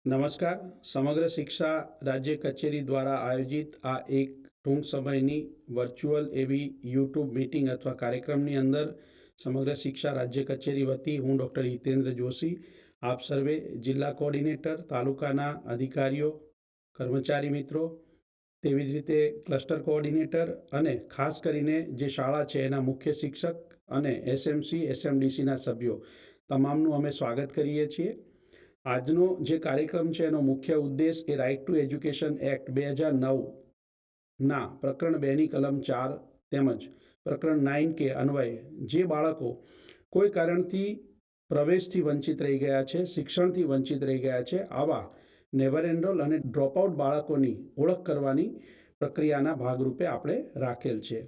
નમસ્કાર. સમગ્ર શિક્ષા રાજ્ય કચેરી દ્વારા આયોજિત આ એક ટૂંક સમયની વર્ચ્યુઅલ એવી યુટ્યુબ મીટિંગ અથવા કાર્યક્રમની અંદર સમગ્ર શિક્ષા રાજ્ય કચેરી વતી હું ડૉક્ટર હિતેન્દ્ર જોશી, આપ સર્વે જિલ્લા કોઓર્ડિનેટર, તાલુકાના અધિકારીઓ, કર્મચારી મિત્રો, તેવી જ રીતે ક્લસ્ટર કોઓર્ડિનેટર અને ખાસ કરીને જે શાળા છે એના મુખ્ય શિક્ષક અને એસએમસી એસએમડીસીના સભ્યો તમામનું અમે સ્વાગત કરીએ છીએ. આજનો જે કાર્યક્રમ છે એનો મુખ્ય ઉદ્દેશ એ રાઇટ ટુ એજ્યુકેશન એક્ટ 2009ના પ્રકરણ 2ની કલમ 4 તેમજ પ્રકરણ 9K અન્વયે જે બાળકો કોઈ કારણથી પ્રવેશથી વંચિત રહી ગયા છે, શિક્ષણથી વંચિત રહી ગયા છે, આવા નેવર એનરોલ અને ડ્રોપઆઉટ બાળકોની ઓળખ કરવાની પ્રક્રિયાના ભાગરૂપે આપણે રાખેલ છે.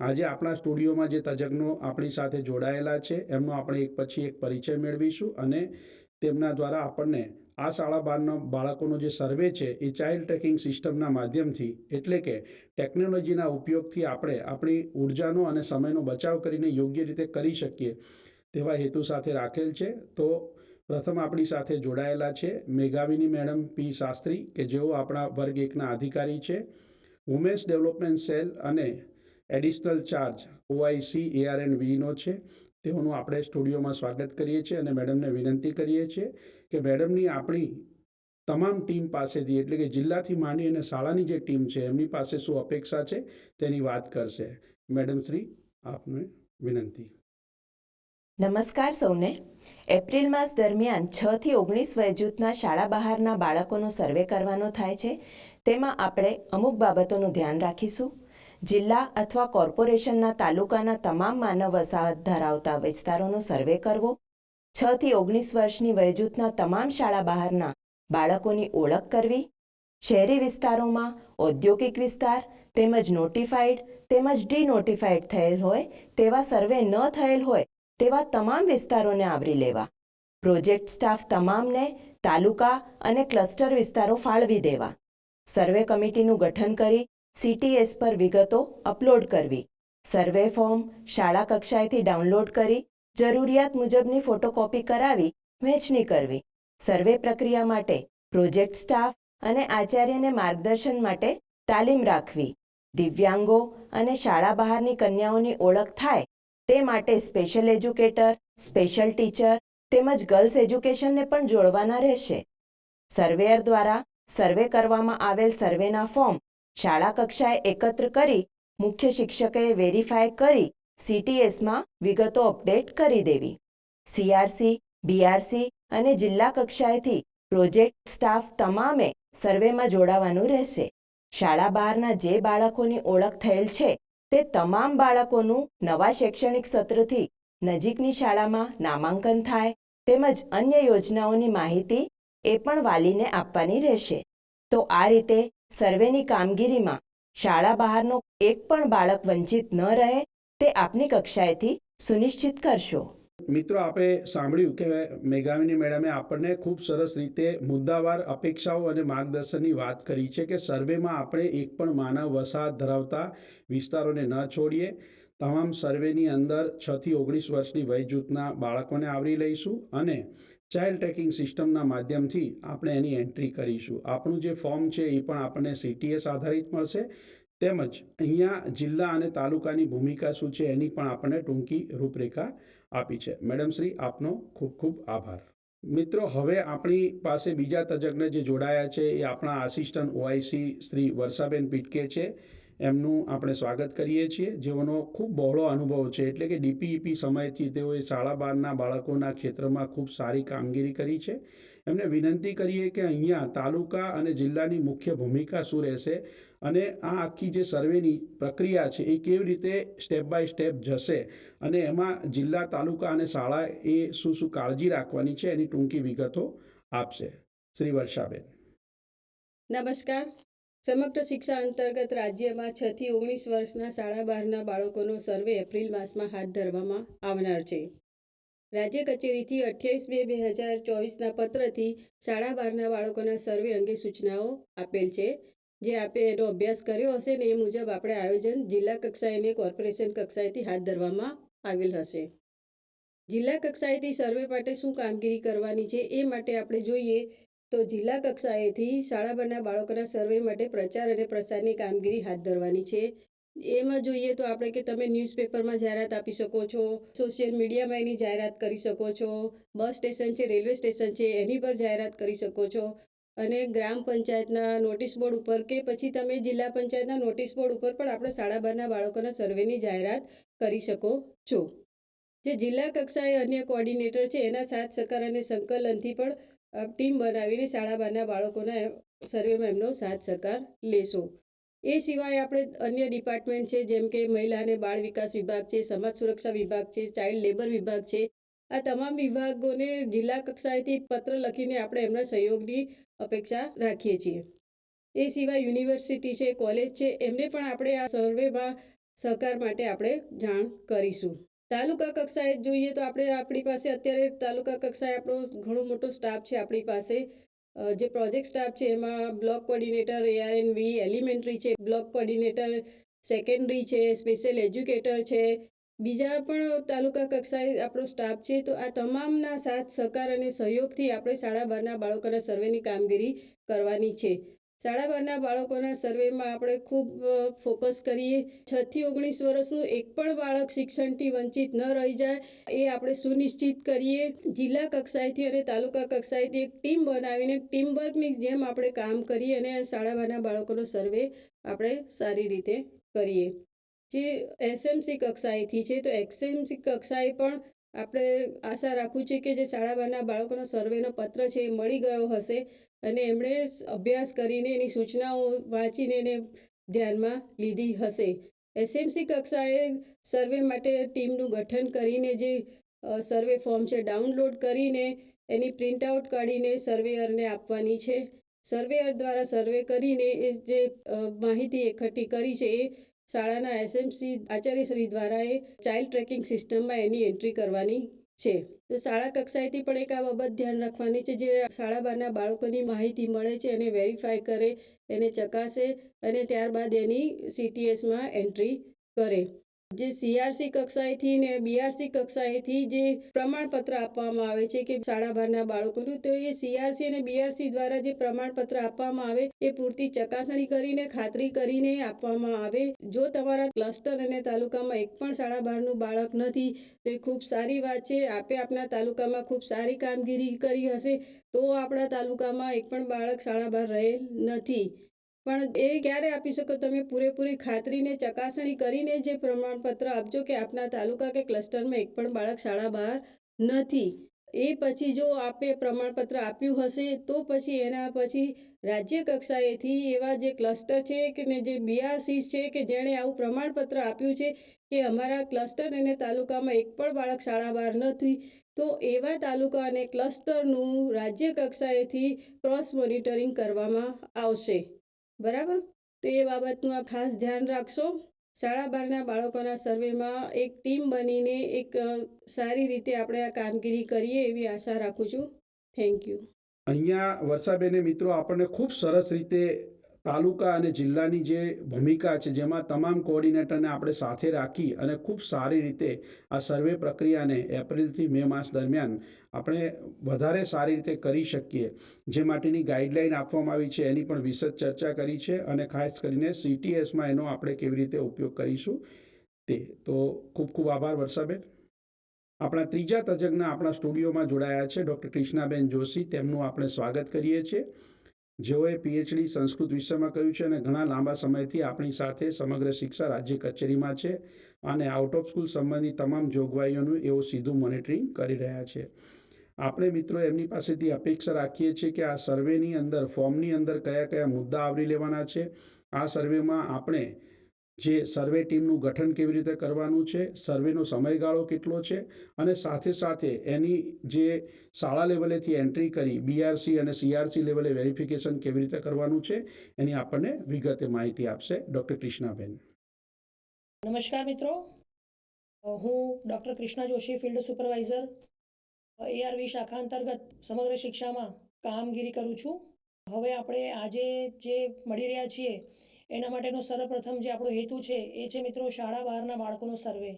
આજે આપણા સ્ટુડિયોમાં જે તજજ્ઞો આપણી સાથે જોડાયેલા છે એમનો આપણે એક પછી એક પરિચય મેળવીશું અને તેમના દ્વારા આપણને આ શાળા બહારના બાળકોનો જે સર્વે છે એ ચાઇલ્ડ ટ્રેકિંગ સિસ્ટમના માધ્યમથી, એટલે કે ટેકનોલોજીના ઉપયોગથી આપણે આપણી ઉર્જાનો અને સમયનો બચાવ કરીને યોગ્ય રીતે કરી શકીએ તેવા હેતુ સાથે રાખેલ છે. તો પ્રથમ આપણી સાથે જોડાયેલા છે મેઘાવિની મેડમ પી શાસ્ત્રી, કે જેઓ આપણા વર્ગ 1ના અધિકારી છે. વુમેન્સ ડેવલપમેન્ટ સેલ અને એડિશનલ ચાર્જ OIC ARNVનો છે. તેઓનું આપણે સ્ટુડિયોમાં સ્વાગત કરીએ છીએ અને મેડમને વિનંતી કરીએ છીએ કે મેડમની આપણી તમામ ટીમ પાસેથી, એટલે કે જિલ્લાથી માંડી અને શાળાની જે ટીમ છે એમની પાસે શું અપેક્ષા છે તેની વાત કરશે. મેડમ શ્રી, આપને વિનંતી. નમસ્કાર સૌને. એપ્રિલ માસ દરમિયાન 6 થી 19 વયજૂથના શાળા બહારના બાળકોનો સર્વે કરવાનો થાય છે. તેમાં આપણે અમુક બાબતોનું ધ્યાન રાખીશું. જિલ્લા અથવા કોર્પોરેશનના તાલુકાના તમામ માનવ વસાહત ધરાવતા વિસ્તારોનો સર્વે કરવો, 6 થી 19 વર્ષની વયજૂથના તમામ શાળા બહારના બાળકોની ઓળખ કરવી, શહેરી વિસ્તારોમાં, ઔદ્યોગિક વિસ્તાર તેમજ નોટિફાઈડ તેમજ ડીનોટિફાઈડ થયેલ હોય તેવા સર્વે ન થયેલ હોય તેવા તમામ વિસ્તારોને આવરી લેવા, પ્રોજેક્ટ સ્ટાફ તમામને તાલુકા અને ક્લસ્ટર વિસ્તારો ફાળવી દેવા, સર્વે કમિટીનું ગઠન કરી CTS પર વિગતો અપલોડ કરવી, સર્વે ફોર્મ શાળા કક્ષાએથી ડાઉનલોડ કરી જરૂરિયાત મુજબની ફોટોકોપી કરાવી વહેંચણી કરવી, સર્વે પ્રક્રિયા માટે પ્રોજેક્ટ સ્ટાફ અને આચાર્યને માર્ગદર્શન માટે તાલીમ રાખવી, દિવ્યાંગો અને શાળા બહારની કન્યાઓની ઓળખ થાય તે માટે સ્પેશિયલ એજ્યુકેટર, સ્પેશિયલ ટીચર તેમજ ગર્લ્સ એજ્યુકેશનને પણ જોડવાના રહેશે. સર્વેયર દ્વારા સર્વે કરવામાં આવેલ સર્વેના ફોર્મ શાળા કક્ષાએ એકત્ર કરી મુખ્ય શિક્ષકે વેરીફાય કરી CTSમાં વિગતો અપડેટ કરી દેવી. CRC, BRC અને જિલ્લા કક્ષાએથી પ્રોજેક્ટ સ્ટાફ તમામે સર્વેમાં જોડાવાનું રહેશે. શાળા બહારના જે બાળકોની ઓળખ થયેલ છે તે તમામ બાળકોનું નવા શૈક્ષણિક સત્રથી નજીકની શાળામાં નામાંકન થાય તેમજ અન્ય યોજનાઓની માહિતી એ પણ વાલીને આપવાની રહેશે. તો આ રીતે સર્વેની કામગીરીમાં શાળા બહારનો એક પણ બાળક વંચિત ન રહે તે આપની કક્ષાએથી સુનિશ્ચિત કરશો. મિત્રો, આપણે સાંભળ્યું કે મેઘાવિની મેડમે આપણને ખૂબ સરસ રીતે મુદ્દાવાર અપેક્ષાઓ અને માર્ગદર્શનની વાત કરી છે કે સર્વેમાં આપણે એક પણ માનવ વસાહત ધરાવતા વિસ્તારોને ન છોડીએ. તમામ સર્વેની અંદર 6 થી 19 વર્ષની વય જૂથના બાળકોને આવરી લઈશું અને ચાઇલ્ડ ટ્રેકિંગ સિસ્ટમના માધ્યમથી આપણે એની એન્ટ્રી કરીશું. આપણું જે ફોર્મ છે એ પણ આપણને CTS આધારિત મળશે. તેમજ અહીંયા જિલ્લા અને તાલુકાની ભૂમિકા શું છે એની પણ આપણને ટૂંકી રૂપરેખા આપી છે. મેડમ શ્રી, આપનો ખૂબ ખૂબ આભાર. મિત્રો, હવે આપણી પાસે બીજા તજજ્ઞ જે જોડાયા છે એ આપણા આસિસ્ટન્ટ OIC શ્રી વર્ષાબેન પીટકે છે. એમનું આપણે સ્વાગત કરીએ છીએ, જેઓનો ખૂબ બહોળો અનુભવ છે. એટલે કે DPEP સમયથી તેઓએ શાળા બહારના બાળકોના ક્ષેત્રમાં ખૂબ સારી કામગીરી કરી છે. એમને વિનંતી કરીએ કે અહીંયા તાલુકા અને જિલ્લાની મુખ્ય ભૂમિકા શું રહેશે અને આ આખી જે સર્વેની પ્રક્રિયા છે એ કેવી રીતે સ્ટેપ બાય સ્ટેપ જશે અને એમાં જિલ્લા, તાલુકા અને શાળા એ શું શું કાળજી રાખવાની છે એની ટૂંકી વિગતો આપશે. શ્રી વર્ષાબેન. નમસ્કાર. સમગ્ર શિક્ષા અંતર્ગત રાજ્યમાં 6 થી 19 વર્ષના શાળા બહારના બાળકોનો સર્વે એપ્રિલ માસમાં હાથ ધરવામાં આવનાર છે. રાજ્ય કચેરીથી 28/2/2024ના પત્રથી શાળા બહારના બાળકોના સર્વે અંગે સૂચનાઓ આપેલ છે. જે આપે એનો અભ્યાસ કર્યો હશે ને એ મુજબ આપણે આયોજન જિલ્લા કક્ષાએ અને કોર્પોરેશન કક્ષાએથી હાથ ધરવામાં આવેલ હશે. જિલ્લા કક્ષાએથી સર્વે માટે શું કામગીરી કરવાની છે એ માટે આપણે જોઈએ તો જિલ્લા કક્ષાએથી શાળા બહારના બાળકોના સર્વે માટે પ્રચાર અને પ્રસારની કામગીરી હાથ ધરવાની છે. એમાં જોઈએ તો આપણે કે તમે ન્યૂઝપેપરમાં જાહેરાત આપી શકો છો, સોશિયલ મીડિયામાં એની જાહેરાત કરી શકો છો, બસ સ્ટેશન છે, રેલવે સ્ટેશન છે, એની પર જાહેરાત કરી શકો છો, અને ગ્રામ પંચાયતના નોટિસ બોર્ડ ઉપર કે પછી તમે જિલ્લા પંચાયતના નોટિસ બોર્ડ ઉપર પણ આપણે શાળા બહારના બાળકોના સર્વેની જાહેરાત કરી શકો છો. જે જિલ્લા કક્ષાએ અન્ય કોઓર્ડિનેટર છે એના સાથ સહકાર અને સંકલનથી પણ ટીમ બનાવીને શાળા બહારના બાળકોના સર્વેમાં એમનો સાથ સહકાર લેશો. એ સિવાય આપણે અન્ય ડિપાર્ટમેન્ટ છે, જેમ કે મહિલા અને બાળ વિકાસ વિભાગ છે, સમાજ સુરક્ષા વિભાગ છે, ચાઇલ્ડ લેબર વિભાગ છે, આ તમામ વિભાગોને જિલ્લા કક્ષાએથી પત્ર લખીને આપણે એમના સહયોગની અપેક્ષા રાખીએ છીએ. એ સિવાય યુનિવર્સિટી છે, કોલેજ છે, એમને પણ આપણે આ સર્વેમાં સહકાર માટે આપણે જાણ કરીશું. તાલુકા કક્ષાએ જોઈએ તો આપણી પાસે અત્યારે તાલુકા કક્ષાએ આપણો ઘણો મોટો સ્ટાફ છે. આપણી પાસે જે પ્રોજેક્ટ સ્ટાફ છે એમાં બ્લોક કોઓર્ડિનેટર, ARNV, એલિમેન્ટરી છે, બ્લોક કોઓર્ડિનેટર, સેકન્ડરી છે, સ્પેશિયલ એજ્યુકેટર છે, બીજા પણ તાલુકા કક્ષાએ આપણો સ્ટાફ છે. તો આ તમામના સાથ સહકાર અને સહયોગથી આપણે શાળા બહારના બાળકોના સર્વેની કામગીરી કરવાની છે. શાળા બહારના બાળકોના સર્વેમાં આપણે ખૂબ ફોકસ કરીએ. 6 થી 19 વર્ષનું એક પણ બાળક શિક્ષણથી વંચિત ન રહી જાય એ આપણે સુનિશ્ચિત કરીએ. જિલ્લા કક્ષાએથી અને તાલુકા કક્ષાએથી એક ટીમ બનાવીને ટીમવર્કની જેમ આપણે કામ કરીએ અને શાળા બહારના બાળકોનો સર્વે આપણે સારી રીતે કરીએ. જે SMC કક્ષાએથી છે, તો SMC કક્ષાએ પણ આપણે આશા રાખું છે કે જે શાળા બહારના બાળકોનો સર્વેનો પત્ર છે એ મળી ગયો હશે અને એમણે અભ્યાસ કરીને એની સૂચનાઓ વાંચીને એને ધ્યાનમાં લીધી હશે. SMC કક્ષાએ સર્વે માટે ટીમનું ગઠન કરીને જે સર્વે ફોર્મ છે ડાઉનલોડ કરીને એની પ્રિન્ટઆઉટ કાઢીને સર્વેયરને આપવાની છે. સર્વેયર દ્વારા સર્વે કરીને એ જે માહિતી એકઠી કરી છે એ શાળાના SMC આચાર્યશ્રી દ્વારા એ ચાઇલ્ડ ટ્રેકિંગ સિસ્ટમમાં એની એન્ટ્રી કરવાની છે. તો શાળા કક્ષાએથી પણ એક આ બાબત ધ્યાન રાખવાની છે. જે શાળા બહારના બાળકોની માહિતી મળે છે એને વેરીફાઈ કરે, એને ચકાસે અને ત્યારબાદ એની CTSમાં એન્ટ્રી કરે. જે CRC કક્ષાએથી ને BRC કક્ષાએથી જે પ્રમાણપત્ર આપવામાં આવે છે કે શાળા બહારના બાળકોનું, તો એ CRC અને BRC દ્વારા જે પ્રમાણપત્ર આપવામાં આવે એ પૂરતી ચકાસણી કરીને ખાતરી કરીને આપવામાં આવે. જો તમારા ક્લસ્ટર અને તાલુકામાં એક પણ શાળા બહારનું બાળક નથી તો એ ખૂબ સારી વાત છે. આપે આપના તાલુકામાં ખૂબ સારી કામગીરી કરી હશે તો આપણા તાલુકામાં એક પણ બાળક શાળા બહાર રહેલ નથી. પણ એ ક્યારે આપી શકો? તમે પૂરેપૂરી ખાતરીને ચકાસણી કરીને જે પ્રમાણપત્ર આપજો કે આપના તાલુકા કે ક્લસ્ટરમાં એક પણ બાળક શાળા બહાર નથી. એ પછી જો આપે પ્રમાણપત્ર આપ્યું હશે તો પછી એના પછી રાજ્ય કક્ષાએથી એવા જે ક્લસ્ટર છે કે ને જે BRC છે કે જેણે આવું પ્રમાણપત્ર આપ્યું છે કે અમારા ક્લસ્ટર અને તાલુકામાં એક પણ બાળક શાળા બહાર નથી, તો એવા તાલુકા અને ક્લસ્ટરનું રાજ્ય કક્ષાએથી ક્રોસ મોનિટરિંગ કરવામાં આવશે. બરાબર? તો એ બાબતનું આપ ખાસ ધ્યાન રાખશો. શાળા બહારના બાળકોના સર્વેમાં એક ટીમ બનીને એક સારી રીતે આપણે આ કામગીરી કરીએ એવી આશા રાખું છું. Thank you. અહીંયા વર્ષાબેને મિત્રો આપણને ખૂબ સરસ રીતે તાલુકા અને જિલ્લાની જે ભૂમિકા છે, જેમાં તમામ કોઓર્ડિનેટરને આપણે સાથે રાખી અને ખૂબ સારી રીતે આ સર્વે પ્રક્રિયાને એપ્રિલથી મે માસ દરમિયાન આપણે વધારે સારી રીતે કરી શકીએ, જે માટેની ગાઈડલાઈન આપવામાં આવી છે એની પણ વિશદ ચર્ચા કરી છે અને ખાસ કરીને CTSમાં એનો આપણે કેવી રીતે ઉપયોગ કરીશું તે. તો ખૂબ ખૂબ આભાર વર્ષાબેન. આપણા ત્રીજા તજજ્ઞ આપણા સ્ટુડિયોમાં જોડાયા છે ડૉક્ટર કૃષ્ણાબેન જોશી. તેમનું આપણે સ્વાગત કરીએ છીએ. જેઓએ PhD સંસ્કૃત વિષયમાં કર્યું છે અને ઘણા લાંબા સમયથી આપણી સાથે સમગ્ર શિક્ષા રાજ્ય કચેરીમાં છે અને આઉટ ઓફ સ્કૂલ સંબંધી તમામ જોગવાઈઓનું એઓ સીધું મોનિટરિંગ કરી રહ્યા છે. આપણે મિત્રો એમની પાસેથી અપેક્ષા રાખીએ છીએ કે આ સર્વેની અંદર ફોર્મની અંદર કયા કયા મુદ્દા આવરી લેવાના છે, આ સર્વેમાં આપણે જે સર્વે ટીમનું ગઠન કેવી રીતે કરવાનું છે, સર્વેનો સમયગાળો કેટલો છે અને સાથે સાથે એની જે શાળા લેવલેથી એન્ટ્રી કરી BRC અને CRC લેવલે વેરિફિકેશન કેવી રીતે કરવાનું છે એની આપણને વિગતે માહિતી આપશે ડૉક્ટર કૃષ્ણાબેન. નમસ્કાર મિત્રો, હું doctor Krishna Joshi, field supervisor, ARV શાખા અંતર્ગત સમગ્ર શિક્ષામાં કામગીરી કરું છું. હવે આપણે આજે જે મળી રહ્યા છીએ એના માટેનો સર્વપ્રથમ જે આપણો હેતુ છે એ છે મિત્રો શાળા બહારના બાળકોનો સર્વે.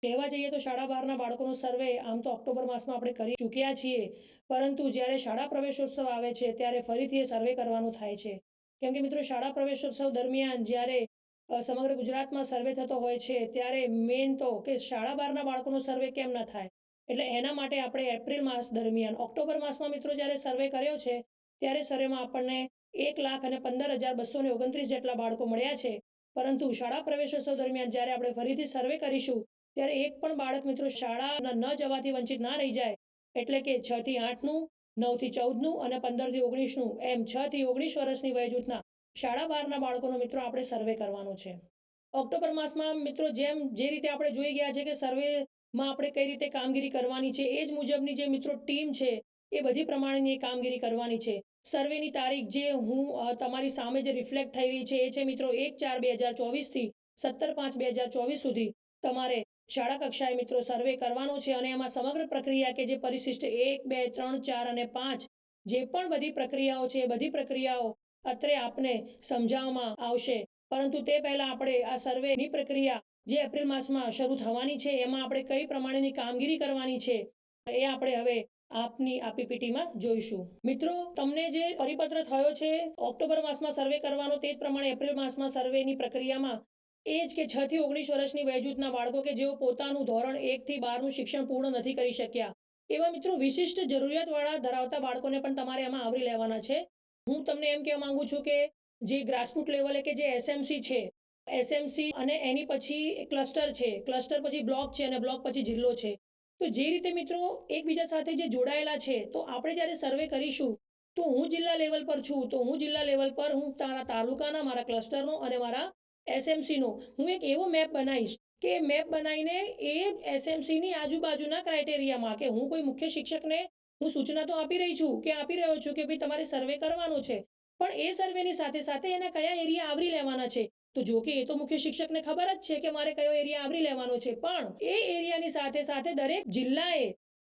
કહેવા જઈએ તો શાળા બહારના બાળકોનો સર્વે આમ તો ઓક્ટોબર માસમાં આપણે કરી ચૂક્યા છીએ, પરંતુ જ્યારે શાળા પ્રવેશોત્સવ આવે છે ત્યારે ફરીથી એ સર્વે કરવાનું થાય છે. કેમ કે મિત્રો, શાળા પ્રવેશોત્સવ દરમિયાન જ્યારે સમગ્ર ગુજરાતમાં સર્વે થતો હોય છે, ત્યારે મેઇન તો કે શાળા બહારના બાળકોનો સર્વે કેમ ન થાય, એટલે એના માટે આપણે એપ્રિલ માસ દરમિયાન ઓક્ટોબર માસમાં મિત્રો જ્યારે સર્વે કર્યો છે, ત્યારે સર્વેમાં આપણને 1,15,229 જેટલા બાળકો મળ્યા છે. પરંતુ શાળા પ્રવેશોત્સવ દરમિયાન જ્યારે આપણે ફરીથી સર્વે કરીશું, ત્યારે એક પણ બાળક મિત્રો શાળા ન જવાથી વંચિત ના રહી જાય. એટલે કે 6 થી 8નું, 9 થી 14નું અને 15 થી 19નું, એમ 6 થી 19 વર્ષની વય જૂથના શાળા બહારના બાળકોનો મિત્રો આપણે સર્વે કરવાનો છે. ઓક્ટોબર માસમાં મિત્રો જે રીતે આપણે જોઈ ગયા છે કે સર્વેમાં આપણે કઈ રીતે કામગીરી કરવાની છે, એ જ મુજબની જે મિત્રો ટીમ છે એ બધી પ્રમાણેની કામગીરી કરવાની છે. સર્વેની તારીખ જે હું તમારી સામે જે રિફ્લેક્ટ થઈ રહી છે એ છે મિત્રો 1/4/2024 થી 17/5/2024 સુધી તમારે શાળા કક્ષાએ મિત્રો સર્વે કરવાનો છે. અને એમાં સમગ્ર પ્રક્રિયા કે જે પરિશિષ્ટ 1, 2, 3, 4 અને 5 જે પણ બધી પ્રક્રિયાઓ છે, એ બધી પ્રક્રિયાઓ અત્રે આપને સમજાવવામાં આવશે. પરંતુ તે પહેલા આપણે આ સર્વેની પ્રક્રિયા જે એપ્રિલ માસમાં શરૂ થવાની છે, એમાં આપણે કઈ પ્રમાણેની કામગીરી કરવાની છે એ આપણે હવે આપની આ પીપીટીમાં જોઈશું. મિત્રો, તમને જે પરિપત્ર થયો છે ઓક્ટોબર માસમાં સર્વે કરવાનો, તે જ પ્રમાણે એપ્રિલ માસમાં સર્વેની પ્રક્રિયામાં એ જ કે 6 થી 19 વર્ષની વયજૂથના બાળકો કે જેઓ પોતાનું ધોરણ 1 થી 12નું શિક્ષણ પૂર્ણ નથી કરી શક્યા, એવા મિત્રો વિશિષ્ટ જરૂરિયાતવાળા ધરાવતા બાળકોને પણ તમારે એમાં આવરી લેવાના છે. હું તમને એમ કહેવા માંગુ છું કે જે ગ્રાસરૂટ લેવલે કે જે એસએમસી છે, એસએમસી અને એની પછી ક્લસ્ટર છે, ક્લસ્ટર પછી બ્લોક છે અને બ્લોક પછી જિલ્લો છે. તો જે રીતે મિત્રો એકબીજા સાથે જે જોડાયેલા છે, તો આપણે જ્યારે સર્વે કરીશું તો હું જિલ્લા લેવલ પર છું, તો હું જિલ્લા લેવલ પર હું તારા તાલુકાના, મારા ક્લસ્ટરનો અને મારા એસએમસીનો હું એક એવો મેપ બનાવીશ કે મેપ બનાવીને એ એસએમસીની આજુબાજુના ક્રાઇટેરિયામાં કે હું કોઈ મુખ્ય શિક્ષકને હું સૂચના તો આપી રહ્યો છું કે ભાઈ તમારે સર્વે કરવાનો છે, પણ એ સર્વેની સાથે સાથે એના કયા એરિયા આવરી લેવાના છે. તો જો કે એ તો મુખ્ય શિક્ષકને ખબર જ છે કે મારે કયો એરિયા આવરી લેવાનો છે, પણ એ એરિયાની સાથે સાથે દરેક જિલ્લાએ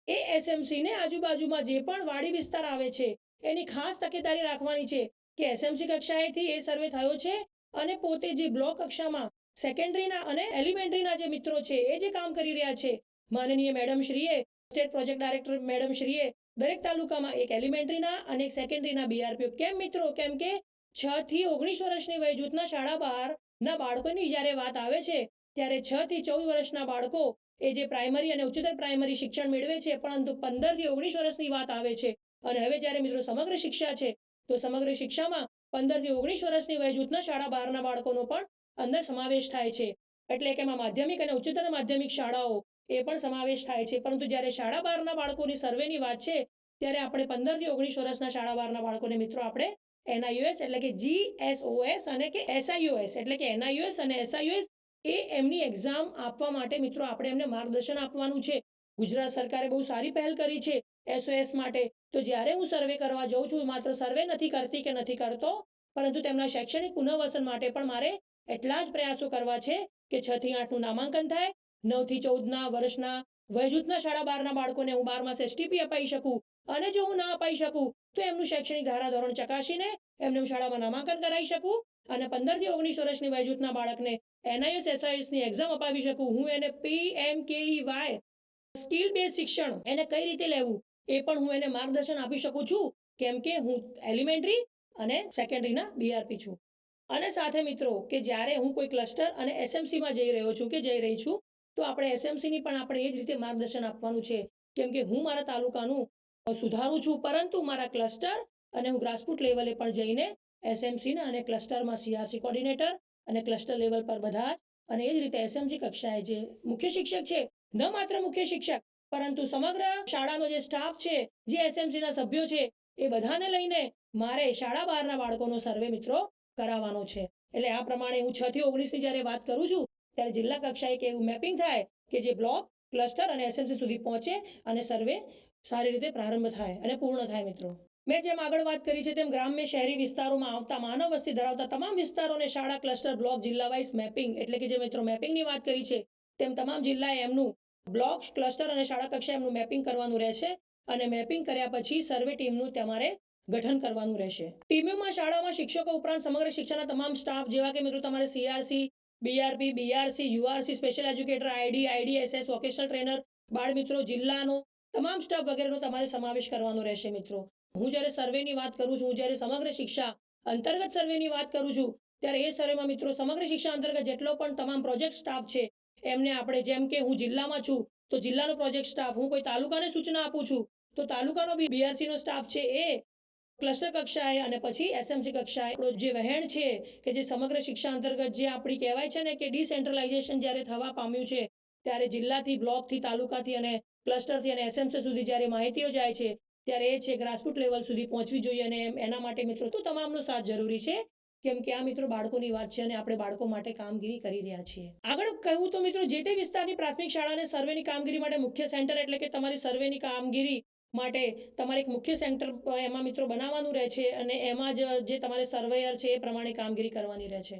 એ એસએમસીને આજુબાજુમાં જે પણ વાડી વિસ્તાર આવે છે એની ખાસ તકેદારી રાખવાની છે કે એસએમસી કક્ષાએથી એ સર્વે થયો છે અને પોતે જે બ્લોક કક્ષામાં સેકન્ડરીના અને એલિમેન્ટરીના જે મિત્રો છે એ જે કામ કરી રહ્યા છે, માનનીય મેડમ શ્રીએ, સ્ટેટ પ્રોજેક્ટ ડાયરેક્ટર મેડમ શ્રીએ દરેક તાલુકામાં એક એલિમેન્ટરીના અને એક સેકન્ડરીના બીઆરપીઓ. કેમ મિત્રો? કેમ કે 6 થી 19 વર્ષની વય જૂથના શાળા બહારના બાળકોની જ્યારે વાત આવે છે, ત્યારે 6 થી 14 વર્ષના બાળકો એ જે પ્રાઇમરી અને ઉચ્ચતર પ્રાઇમરી શિક્ષણ મેળવે છે, પરંતુ 15 થી 19 વર્ષની વાત આવે છે. અને હવે જ્યારે મિત્રો સમગ્ર શિક્ષા છે, તો સમગ્ર શિક્ષામાં 15 થી 19 વર્ષની વય જૂથના શાળા બહારના બાળકોનો પણ અંદર સમાવેશ થાય છે. એટલે કે એમાં માધ્યમિક અને ઉચ્ચતર માધ્યમિક શાળાઓ એ પણ સમાવેશ થાય છે. પરંતુ જ્યારે શાળા બહારના બાળકોની સર્વેની વાત છે, ત્યારે આપણે 15 થી 19 વર્ષના શાળા બહારના બાળકોને મિત્રો આપણે NIOS એટલે કે GSOS અને કે SIOS એટલે કે NIOS અને SIOS એ એમની એક્ઝામ આપવા માટે મિત્રો આપણે એમને માર્ગદર્શન આપવાનું છે. ગુજરાત સરકારે બહુ સારી પહેલ કરી છે SOS માટે. તો જ્યારે હું સર્વે કરવા જાઉં છું, માત્ર સર્વે નથી કરતી કે નથી કરતો, પરંતુ તેમના શૈક્ષણિક પુનઃવસન માટે પણ મારે એટલા જ પ્રયાસો કરવા છે કે 6 થી 8નું નામાંકન થાય, 9 થી 14ના વર્ષના વયજૂથના શાળા બહારના બાળકોને હું 12 માસ STP અપાઈ શકું, અને જો હું ના અપાઈ શકું તો એમનું શૈક્ષણિક ધારાધોરણ ચકાસીને એમને હું શાળામાં નામાંકન કરાવી શકું અને 15 થી 19 વર્ષની વયજૂથના બાળકને NIOS SIOSની એક્ઝામ અપાવી શકું. હું એને PMKEY સ્કિલ બેઝ શિક્ષણ એને કઈ રીતે લેવું એ પણ હું એને માર્ગદર્શન આપી શકું છું, કેમ કે હું એલિમેન્ટરી અને સેકન્ડરીના બીઆરપી છું. અને સાથે મિત્રો કે જ્યારે હું કોઈ ક્લસ્ટર અને એસએમસીમાં જઈ રહ્યો છું કે જઈ રહી છું, તો આપણે એસએમસીની પણ આપણે એ જ રીતે માર્ગદર્શન આપવાનું છે. કેમ કે હું મારા તાલુકાનું સુધારું છું, પરંતુ મારા ક્લસ્ટર અને હું ગ્રાસરૂટ લેવલે પણ જઈને એસએમસીના અને ક્લસ્ટરમાં CRC કોર્ડિનેટર અને ક્લસ્ટર લેવલ પર બધા અને એ જ રીતે એસએમસી કક્ષાએ જે મુખ્ય શિક્ષક છે, ન માત્ર મુખ્ય શિક્ષક પરંતુ સમગ્ર શાળાનો જે સ્ટાફ છે, જે એસએમસીના સભ્યો છે, એ બધાને લઈને મારે શાળા બહારના બાળકોનો સર્વે મિત્રો કરાવવાનો છે. એટલે આ પ્રમાણે હું 6 થી 19ની જ્યારે વાત કરું છું, ત્યારે જિલ્લા કક્ષાએ કે એવું મેપિંગ થાય કે જે બ્લોક, ક્લસ્ટર અને એસએમસી સુધી પહોંચે અને સર્વે સારી રીતે પ્રારંભ થાય અને પૂર્ણ થાય. મિત્રો, મેં જેમ આગળ વાત કરી છે તેમ ગ્રામ્ય શહેરી વિસ્તારોમાં આવતા માનવ વસ્તી ધરાવતા તમામ વિસ્તારોને શાળા, ક્લસ્ટર, બ્લોક, જિલ્લા વાઇઝ મેપિંગ એટલે કે જે મિત્રો મેપિંગની વાત કરી છે, તેમ તમામ જિલ્લાએ એમનું બ્લોક, ક્લસ્ટર અને શાળા કક્ષાએ એમનું મેપિંગ કરવાનું રહેશે. અને મેપિંગ કર્યા પછી સર્વે ટીમનું તમારે ગઠન કરવાનું રહેશે. ટીમોમાં શાળામાં શિક્ષકો ઉપરાંત સમગ્ર શિક્ષણના તમામ સ્ટાફ, જેવા કે મિત્રો તમારે CRC BRP, BRC, URC, special educator, ID, IDSS, vocational trainer, બાળ મિત્રો, જિલ્લાનો તમામ સ્ટાફ વગેરેનો તમારે સમાવેશ કરવાનો રહેશે મિત્રો. હું જ્યારે સર્વેની વાત કરું છું, હું જ્યારે સમગ્ર શિક્ષા અંતર્ગત સર્વેની વાત કરું છું, ત્યારે એ સર્વેમાં મિત્રો સમગ્ર શિક્ષા અંતર્ગત જેટલો પણ તમામ પ્રોજેક્ટ સ્ટાફ છે એમને આપણે, જેમ કે હું જિલ્લામાં છું તો જિલ્લાનો પ્રોજેક્ટ સ્ટાફ, હું કોઈ તાલુકાને સૂચના આપું છું તો તાલુકાનો બી બીઆરસીનો સ્ટાફ છે એ ક્લસ્ટર કક્ષાએ અને પછી એસએમસી કક્ષાએ આપણો જે વહેણ છે કે જે સમગ્ર શિક્ષા અંતર્ગત જે આપણી કહેવાય છે ને કે ડિસેન્ટ્રલાઇઝેશન જ્યારે થવા પામ્યું છે, ત્યારે જિલ્લાથી, બ્લોકથી, તાલુકાથી અને ક્લસ્ટરથી અને એસએમસી સુધી જ્યારે માહિતીઓ જાય છે ત્યારે એ છે ગ્રાસરૂટ લેવલ સુધી પહોંચવી જોઈએ. અને એના માટે મિત્રો તો તમામનો સાથ જરૂરી છે, કેમ કે આ મિત્રો બાળકોની વાત છે અને આપણે બાળકો માટે કામગીરી કરી રહ્યા છીએ. આગળ કહું તો મિત્રો જે તે વિસ્તારની પ્રાથમિક શાળાને સર્વેની કામગીરી માટે મુખ્ય સેન્ટર એટલે કે તમારી સર્વેની કામગીરી માટે તમારે એક મુખ્ય સેન્ટર એમાં મિત્રો બનાવવાનું રહે છે અને એમાં જ જે તમારે સર્વેયર છે એ પ્રમાણે કામગીરી કરવાની રહે છે.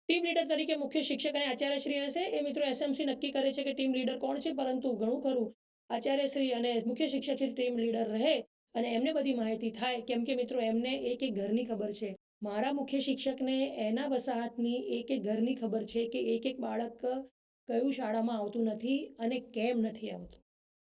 ટીમ લીડર તરીકે મુખ્ય શિક્ષક અને આચાર્યશ્રી હશે. એ મિત્રો એસએમસી નક્કી કરે છે કે ટીમ લીડર કોણ છે, પરંતુ ઘણું ખરું આચાર્યશ્રી અને મુખ્ય શિક્ષક ટીમ લીડર રહે અને એમને બધી માહિતી થાય, કેમ કે મિત્રો એમને એક ઘરની ખબર છે. મારા મુખ્ય શિક્ષકને એના વસાહતની એક ઘરની ખબર છે કે એક બાળક કયું શાળામાં આવતું નથી અને કેમ નથી આવતું,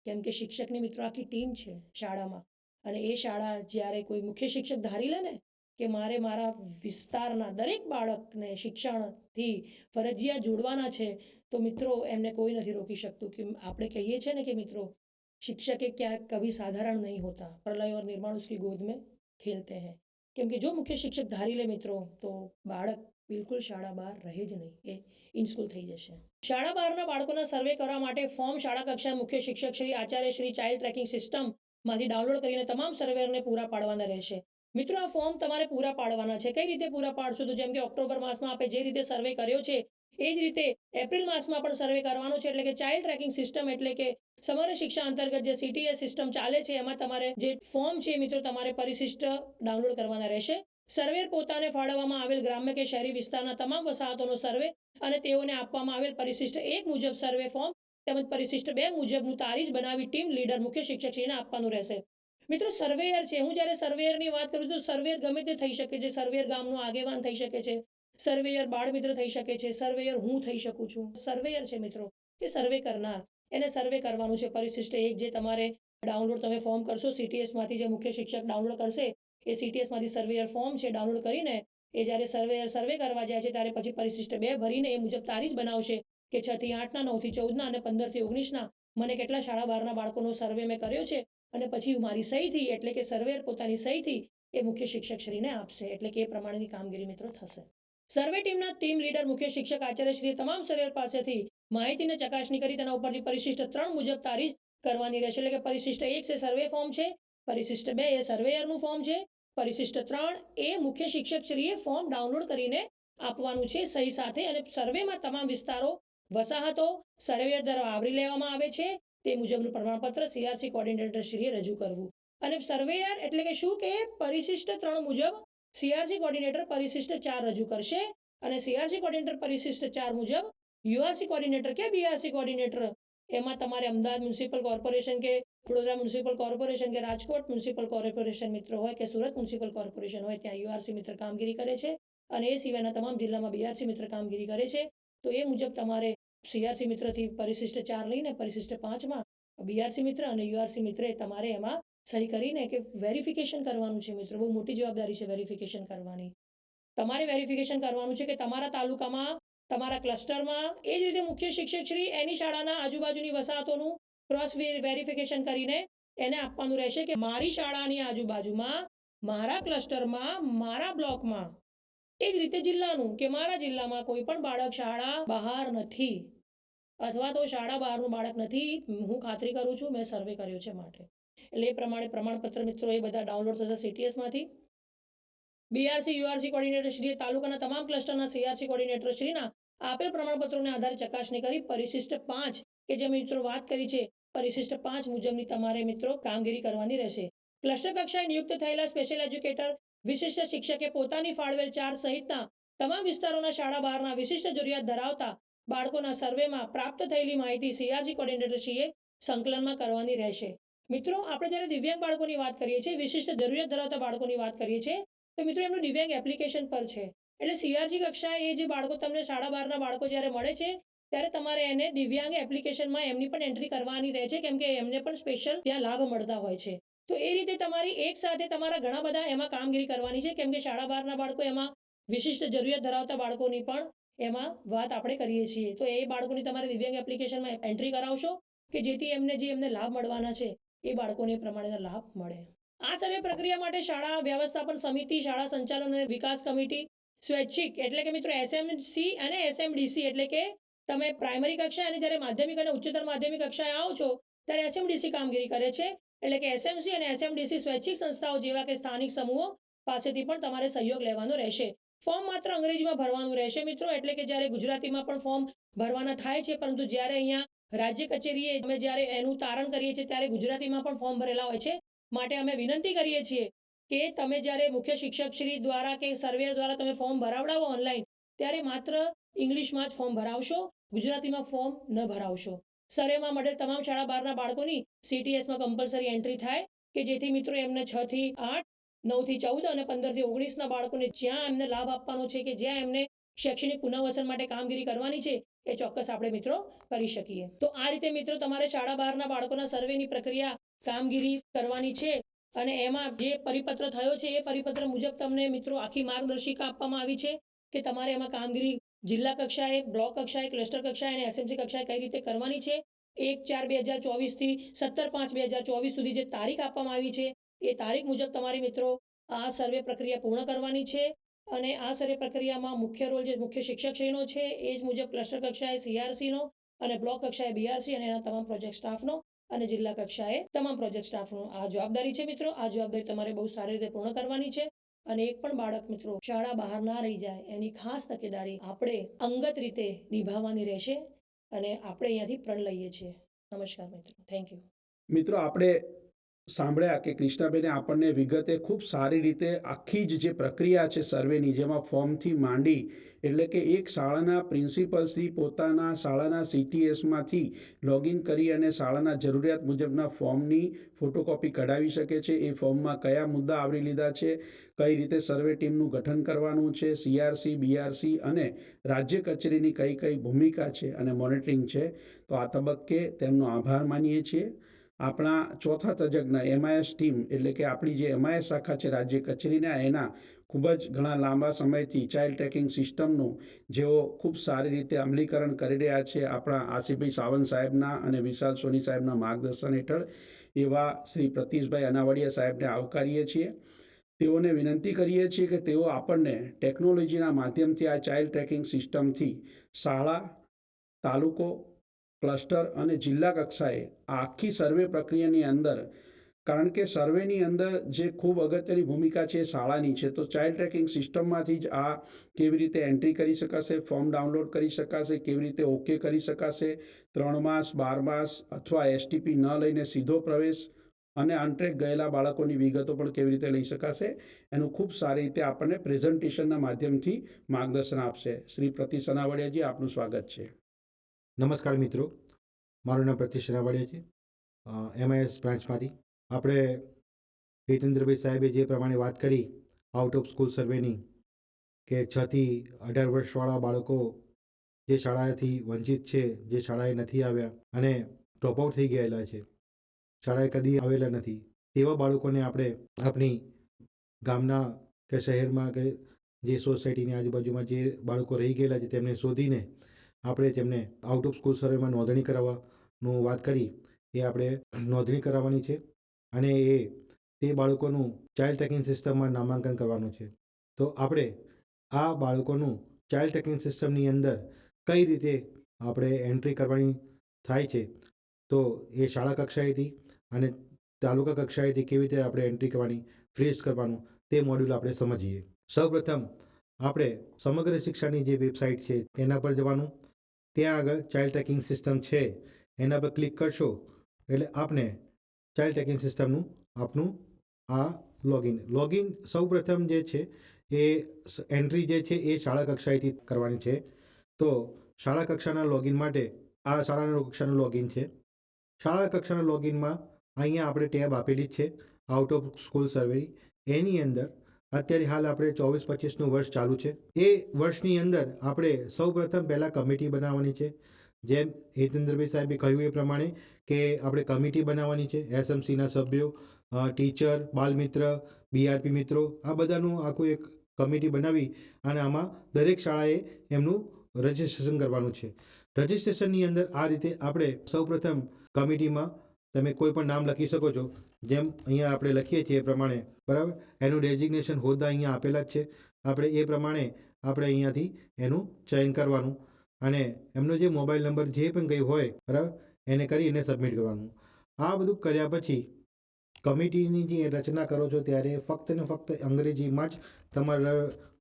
કેમ કે શિક્ષકની મિત્રો આખી ટીમ છે શાળામાં. અને એ શાળા જ્યારે કોઈ મુખ્ય શિક્ષક ધારી લે ને કે મારે મારા વિસ્તારના દરેક બાળકને શિક્ષણથી ફરજિયાત જોડવાના છે, તો મિત્રો એમને કોઈ નથી રોકી શકતું. કે આપણે કહીએ છીએ ને કે મિત્રો शिक्षक क्या कभी साधारण नहीं होता, प्रलय और निर्माण उसकी गोद में खेलते हैं. કેમ કે જો મુખ્ય શિક્ષક ધારી લે મિત્રો તો બાળક બિલકુલ શાળા બહાર રહે જ નહીં, એ ઇનસ્કૂલ થઈ જશે. શાળા બહારના બાળકોના સર્વે કરવા માટે ફોર્મ શાળા કક્ષાએ મુખ્ય શિક્ષક શ્રી, આચાર્ય શ્રી ચાઇલ્ડ ટ્રેકિંગ સિસ્ટમમાંથી ડાઉનલોડ કરીને તમામ સર્વેયરને પૂરા પાડવાના રહેશે. મિત્રો આ ફોર્મ તમારે પૂરા પાડવાના છે. કઈ રીતે પૂરા પાડશો? તો જેમ કે ઓક્ટોબર માસમાં આપણે જે રીતે સર્વે કર્યો છે એ જ રીતે એપ્રિલ માસમાં પણ સર્વે કરવાનો છે. એટલે કે ચાઇલ્ડ ટ્રેકિંગ સિસ્ટમ એટલે કે સમગ્ર શિક્ષા અંતર્ગત જે CTS સિસ્ટમ ચાલે છે એમાં તમારે જે ફોર્મ છે મિત્રો તમારે પરિશિષ્ટ ડાઉનલોડ કરવાના રહેશે. સર્વેર પોતાને ફાળવવામાં આવેલ ગ્રામ્ય કે શહેરી વિસ્તારના તમામ વસાહતોનો સર્વે અને તેઓને આપવામાં આવેલ પરિશિષ્ટ 1 મુજબ સર્વે ફોર્મ તેમજ પરિશિષ્ટ 2 મુજબનું તારીજ બનાવી ટીમ લીડર મુખ્ય શિક્ષકશ્રીને આપવાનું રહેશે. મિત્રો સર્વેયર છે, હું જ્યારે સર્વેયરની વાત કરું તો સર્વેયર ગમે તે થઈ શકે છે. સર્વેયર ગામનો આગેવાન થઈ શકે છે, સર્વેયર બાળ મિત્ર થઈ શકે છે, સર્વેયર હું થઈ શકું છું. સર્વેયર છે મિત્રો કે સર્વે કરનાર, એને સર્વે કરવાનું છે. પરિશિષ્ટ 1 જે તમારે ડાઉનલોડ તમે ફોર્મ કરશો CTSમાંથી, જે મુખ્ય શિક્ષક ડાઉનલોડ કરશે એ CTSમાંથી સર્વેયર ફોર્મ છે ડાઉનલોડ કરીને એ જ્યારે સર્વેયર સર્વે કરવા જાય છે ત્યારે પછી પરિશિષ્ટ 2 ભરીને એ મુજબ તારીખ બનાવશે કે 6 થી 8ના, 9 થી 14ના અને 15 થી 19ના મને કેટલા શાળા બહારના બાળકોનો સર્વે મેં કર્યો છે, અને પછી મારી સહીથી એટલે કે સર્વેયર પોતાની સહીથી એ મુખ્ય શિક્ષકશ્રીને આપશે. એટલે કે એ પ્રમાણેની કામગીરી મિત્રો થશે. સર્વે ટીમના ટીમ લીડર મુખ્ય શિક્ષક આચાર્યશ્રીએ તમામ સર્વેયર પાસેથી માહિતીને ચકાસણી કરી તેના ઉપરથી પરિશિષ્ટ 3 મુજબ તારીખ કરવાની રહેશે. એટલે કે પરિશિષ્ટ 1 છે સર્વે ફોર્મ છે, પરિશિષ્ટ 2 એ સર્વેયરનું ફોર્મ છે, પરિશિષ્ટ 3 એ મુખ્ય શિક્ષકશ્રીએ ફોર્મ ડાઉનલોડ કરીને આપવાનું છે સહી સાથે. અને સર્વેમાં તમામ વિસ્તારો, વસાહતો સર્વેયર દ્વારા આવરી લેવામાં આવે છે તે મુજબનું પ્રમાણપત્ર CRC કોર્ડિનેટરશ્રીએ રજૂ કરવું. અને સર્વેયર એટલે કે શું કે પરિશિષ્ટ 3 મુજબ CRC કોર્ડિનેટર પરિશિષ્ટ 4 રજૂ કરશે અને CRC કોર્ડિનેટર પરિશિષ્ટ 4 મુજબ URC કોર્ડિનેટર કે BRC કોર્ડિનેટર એમાં તમારે અમદાવાદ મ્યુનિસિપલ કોર્પોરેશન કે વડોદરા મ્યુનિસિપલ કોર્પોરેશન કે રાજકોટ મ્યુનિસિપલ કોર્પોરેશન મિત્રો હોય કે સુરત મ્યુનિસિપલ કોર્પોરેશન હોય ત્યાં URC મિત્ર કામગીરી કરે છે અને એ સિવાયના તમામ જિલ્લામાં BRC મિત્ર કામગીરી કરે છે. તો એ મુજબ તમારે CRC મિત્રથી પરિશિષ્ટ 4 લઈને પરિશિષ્ટ 5માં BRC મિત્ર અને URC મિત્રે તમારે એમાં સહી કરીને કે વેરિફિકેશન કરવાનું છે મિત્રો. બહુ મોટી જવાબદારી છે વેરિફિકેશન કરવાની. તમારે વેરિફિકેશન કરવાનું છે કે તમારા તાલુકામાં, તમારા ક્લસ્ટરમાં, એ જ રીતે મુખ્ય શિક્ષકશ્રી એની શાળાના આજુબાજુની વસાહતોનું ક્રોસ વેરિફિકેશન કરીને એને આપવાનું રહેશે કે મારી શાળાની આજુબાજુમાં, મારા ક્લસ્ટરમાં, મારા બ્લોકમાં, એ જ રીતે જિલ્લાનું કે મારા જિલ્લામાં કોઈ પણ બાળક શાળા બહાર નથી અથવા તો શાળા બહારનું બાળક નથી. હું ખાતરી કરું છું, મેં સર્વે કર્યો છે માટે. એટલે એ પ્રમાણે પ્રમાણપત્ર મિત્રો એ બધા ડાઉનલોડ થશે CTSમાંથી. BRC URC કોર્ડિનેટરશ્રીએ તાલુકાના તમામ ક્લસ્ટરના CRC કોર્ડિનેટરશ્રીના આપેલ પ્રમાણપત્રોને આધારે ચકાસણી કરી પરિશિષ્ટ 5 કે જે મિત્રો વાત કરી છે પરિશિષ્ટ 5 મુજબની તમારે મિત્રો કામગીરી કરવાની રહેશે. ક્લસ્ટર કક્ષાએ નિયુક્ત થયેલા સ્પેશિયલ એજ્યુકેટર, વિશિષ્ટ શિક્ષકે પોતાની ફાળવેલ 4 સહિતના તમામ વિસ્તારોના શાળા બહારના વિશિષ્ટ જરૂરિયાત ધરાવતા બાળકોના સર્વેમાં પ્રાપ્ત થયેલી માહિતી CRC કોર્ડિનેટરશ્રીએ સંકલનમાં કરવાની રહેશે. મિત્રો આપણે જ્યારે દિવ્યાંગ બાળકોની વાત કરીએ છીએ, વિશિષ્ટ જરૂરિયાત ધરાવતા બાળકોની વાત કરીએ છીએ, તો મિત્રો એમનું દિવ્યાંગ એપ્લિકેશન પર છે. એટલે CRG કક્ષાએ એ જે બાળકો તમને શાળા બહારના બાળકો જ્યારે મળે છે ત્યારે તમારે એને દિવ્યાંગ એપ્લિકેશનમાં એમની પણ એન્ટ્રી કરવાની રહે છે, કેમ કે એમને પણ સ્પેશિયલ ત્યાં લાભ મળતા હોય છે. તો એ રીતે તમારી એક સાથે તમારા ઘણા બધા એમાં કામગીરી કરવાની છે, કેમ કે શાળા બહારના બાળકો એમાં વિશિષ્ટ જરૂરિયાત ધરાવતા બાળકોની પણ એમાં વાત આપણે કરીએ છીએ. તો એ બાળકોની તમારે દિવ્યાંગ એપ્લિકેશનમાં એન્ટ્રી કરાવશો કે જેથી એમને લાભ મળવાના છે એ બાળકોને એ પ્રમાણેના લાભ મળે. આ સર્વે પ્રક્રિયા માટે શાળા વ્યવસ્થાપન સમિતિ, શાળા સંચાલન અને વિકાસ કમિટી, સ્વૈચ્છિક એટલે કે મિત્રો SMC અને SMDC એટલે કે તમે પ્રાઇમરી કક્ષા અને જ્યારે માધ્યમિક અને ઉચ્ચતર માધ્યમિક કક્ષાએ આવો છો ત્યારે SMDC કામગીરી કરે છે. એટલે કે SMC અને SMDC સ્વૈચ્છિક સંસ્થાઓ જેવા કે સ્થાનિક સમૂહો પાસેથી પણ તમારે સહયોગ લેવાનો રહેશે. ફોર્મ માત્ર અંગ્રેજીમાં ભરવાનું રહેશે મિત્રો, એટલે કે જ્યારે ગુજરાતીમાં પણ ફોર્મ ભરવાના થાય છે, પરંતુ જ્યારે અહીંયા રાજ્ય કચેરીએ અમે જ્યારે એનું તારણ કરીએ છીએ ત્યારે ગુજરાતીમાં પણ ફોર્મ ભરેલા હોય છે. માટે અમે વિનંતી કરીએ છીએ કે તમે જ્યારે મુખ્ય શિક્ષક શ્રી દ્વારા કે સર્વેયર દ્વારા તમે ફોર્મ ભરાવડાવો ઓનલાઈન, ત્યારે માત્ર ઇંગ્લિશમાં જ ફોર્મ ભરાવશો, ગુજરાતીમાં ફોર્મ ન ભરાવશો. સર્વેમાં મળેલ તમામ શાળા બહારના બાળકોની CTSમાં કમ્પલસરી એન્ટ્રી થાય કે જેથી મિત્રો એમને 6 થી 8, 9 થી 14 અને 15 થી 19ના બાળકોને જ્યાં એમને લાભ આપવાનો છે કે જ્યાં એમને શૈક્ષણિક પુનઃવસન માટે કામગીરી કરવાની છે એ ચોક્કસ આપણે મિત્રો કરી શકીએ. તો આ રીતે મિત્રો તમારે શાળા બહારના બાળકોના સર્વેની પ્રક્રિયા કામગીરી કરવાની છે અને એમાં જે પરિપત્ર થયો છે એ પરિપત્ર મુજબ તમને મિત્રો આખી માર્ગદર્શિકા આપવામાં આવી છે કે તમારે એમાં કામગીરી જિલ્લા કક્ષાએ, બ્લોક કક્ષાએ, ક્લસ્ટર કક્ષાએ અને SMC કક્ષાએ કઈ રીતે કરવાની છે. 1/4/2024 થી 17/5/2024 સુધી જે તારીખ આપવામાં આવી છે એ તારીખ મુજબ તમારી મિત્રો આ સર્વે પ્રક્રિયા પૂર્ણ કરવાની છે. અને આ સર્વે પ્રક્રિયામાં મુખ્ય રોલ જે મુખ્ય શિક્ષકશ્રીનો છે એ જ મુજબ ક્લસ્ટર કક્ષાએ CRCનો અને બ્લોક કક્ષાએ BRC અને એના તમામ પ્રોજેક્ટ સ્ટાફનો અને જિલ્લા કક્ષાએ તમામ પ્રોજેક્ટ સ્ટાફનો આ જવાબદારી છે મિત્રો. આ જવાબદારી તમારે બહુ સારી રીતે પૂર્ણ કરવાની છે અને એક પણ બાળક મિત્રો શાળા બહાર ના રહી જાય એની ખાસ તકેદારી આપણે અંગત રીતે નિભાવવાની રહેશે અને આપણે અહીંયાથી પ્રણ લઈએ છીએ. નમસ્કાર મિત્રો, થેન્ક યુ. મિત્રો, આપણે સાંભળ્યા કે કૃષ્ણાબેને આપણને વિગતે ખૂબ સારી રીતે આખી જ જે પ્રક્રિયા છે સર્વેની, જેમાં ફોર્મથી માંડી એટલે કે એક શાળાના પ્રિન્સિપલશ્રી પોતાના શાળાના CTSમાંથી લોગિન કરી અને શાળાના જરૂરિયાત મુજબના ફોર્મની ફોટોકોપી કઢાવી શકે છે. એ ફોર્મમાં કયા મુદ્દા આવરી લીધા છે, કઈ રીતે સર્વે ટીમનું ગઠન કરવાનું છે, CRC, BRC અને રાજ્ય કચેરીની કઈ કઈ ભૂમિકા છે અને મોનિટરિંગ છે. તો આ તબક્કે તેમનો આભાર માનીએ છીએ. આપણા ચોથા તજજ્ઞ MIS ટીમ એટલે કે આપણી જે MIS શાખા છે રાજ્ય કચેરીના, એના ખૂબ જ ઘણા લાંબા સમયથી ચાઇલ્ડ ટ્રેકિંગ સિસ્ટમનું જેઓ ખૂબ સારી રીતે અમલીકરણ કરી રહ્યા છે આપણા આસિફભાઈ સાવંત સાહેબના અને વિશાલ સોની સાહેબના માર્ગદર્શન હેઠળ, એવા શ્રી પ્રતિશભાઈ અનાવડિયા સાહેબને આવકારીએ છીએ. તેઓને વિનંતી કરીએ છીએ કે તેઓ આપણને ટેકનોલોજીના માધ્યમથી આ ચાઇલ્ડ ટ્રેકિંગ સિસ્ટમથી શાળા, તાલુકો, ક્લસ્ટર અને જિલ્લા કક્ષાએ આ આખી સર્વે પ્રક્રિયાની અંદર, કારણ કે સર્વેની અંદર જે ખૂબ અગત્યની ભૂમિકા છે એ શાળાની છે, તો ચાઇલ્ડ ટ્રેકિંગ સિસ્ટમમાંથી જ આ કેવી રીતે એન્ટ્રી કરી શકાશે, ફોર્મ ડાઉનલોડ કરી શકાશે, કેવી રીતે ઓકે કરી શકાશે, 3 માસ, 12 માસ અથવા STP ન લઈને સીધો પ્રવેશ અને અનટ્રેક ગયેલા બાળકોની વિગતો પણ કેવી રીતે લઈ શકાશે, એનું ખૂબ સારી રીતે આપણને પ્રેઝન્ટેશનના માધ્યમથી માર્ગદર્શન આપશે. શ્રી પ્રતિશ અનાવડિયાજી, આપનું સ્વાગત છે. નમસ્કાર મિત્રો, મારું નામ પ્રતિશ અનાવડિયા છે, MIS બ્રાન્ચમાંથી. આપણે હિતેન્દ્રભાઈ સાહેબે જે પ્રમાણે વાત કરી આઉટ ઓફ સ્કૂલ સર્વેની, કે 6 થી 18 વર્ષવાળા બાળકો જે શાળાએથી વંચિત છે, જે શાળાએ નથી આવ્યા અને ડ્રોપઆઉટ થઈ ગયેલા છે, શાળાએ કદી આવેલા નથી, તેવા બાળકોને આપણે આપણી ગામના કે શહેરમાં કે જે સોસાયટીની આજુબાજુમાં જે બાળકો રહી ગયેલા છે તેમને શોધીને આપણે તેમને આઉટ ઓફ સ્કૂલ સર્વેમાં નોંધણી કરાવવાનું વાત કરી. એ આપણે નોંધણી કરાવવાની છે અને તે બાળકોનું ચાઇલ્ડ ટ્રેકિંગ સિસ્ટમમાં નામાંકન કરવાનું છે. તો આપણે આ બાળકોનું ચાઇલ્ડ ટ્રેકિંગ સિસ્ટમની અંદર કઈ રીતે આપણે એન્ટ્રી કરવાની થાય છે, તો એ શાળા કક્ષાએથી અને તાલુકા કક્ષાએથી કેવી રીતે આપણે એન્ટ્રી કરવાની, ફ્રીઝ કરવાનું, તે મોડ્યુલ આપણે સમજીએ. સૌપ્રથમ આપણે સમગ્ર શિક્ષાની જે વેબસાઇટ છે તેના પર જવાનું. ત્યાં આગળ ચાઇલ્ડ ટ્રેકિંગ સિસ્ટમ છે એના પર ક્લિક કરશો એટલે આપને ચાઇલ્ડ ટ્રેકિંગ સિસ્ટમનું આપનું આ લોગિન સૌપ્રથમ જે છે એ એન્ટ્રી જે છે એ શાળા કક્ષાએથી કરવાની છે. તો શાળા કક્ષાના લોગિન માટે આ શાળાના કક્ષાનું લોગિન છે. શાળા કક્ષાના લોગિનમાં અહીંયા આપણે ટેબ આપેલી જ છે આઉટ ઓફ સ્કૂલ સર્વે. એની અંદર અત્યારે હાલ આપણે 24-25નું વર્ષ ચાલુ છે. એ વર્ષની અંદર આપણે સૌપ્રથમ પહેલાં કમિટી બનાવવાની છે. જેમ હિતેન્દ્રભાઈ સાહેબે કહ્યું એ પ્રમાણે કે આપણે કમિટી બનાવવાની છે. એસએમસીના સભ્યો, ટીચર, બાલમિત્ર, બીઆરપી મિત્રો, આ બધાનું આખું એક કમિટી બનાવી અને આમાં દરેક શાળાએ એમનું રજિસ્ટ્રેશન કરવાનું છે. રજિસ્ટ્રેશનની અંદર આ રીતે આપણે સૌપ્રથમ કમિટીમાં તમે કોઈ પણ નામ લખી શકો છો. જેમ અહીંયા આપણે લખીએ છીએ એ પ્રમાણે, બરાબર, એનું ડેઝિગ્નેશન હોદ્દા અહીંયા આપેલા જ છે. આપણે એ પ્રમાણે આપણે અહીંયાથી એનું ચયન કરવાનું અને એમનો જે મોબાઈલ નંબર જે પણ કંઈ હોય, બરાબર, એને કરી અને સબમિટ કરવાનું. આ બધું કર્યા પછી કમિટીની જે રચના કરો છો ત્યારે ફક્ત ને ફક્ત અંગ્રેજીમાં જ તમારે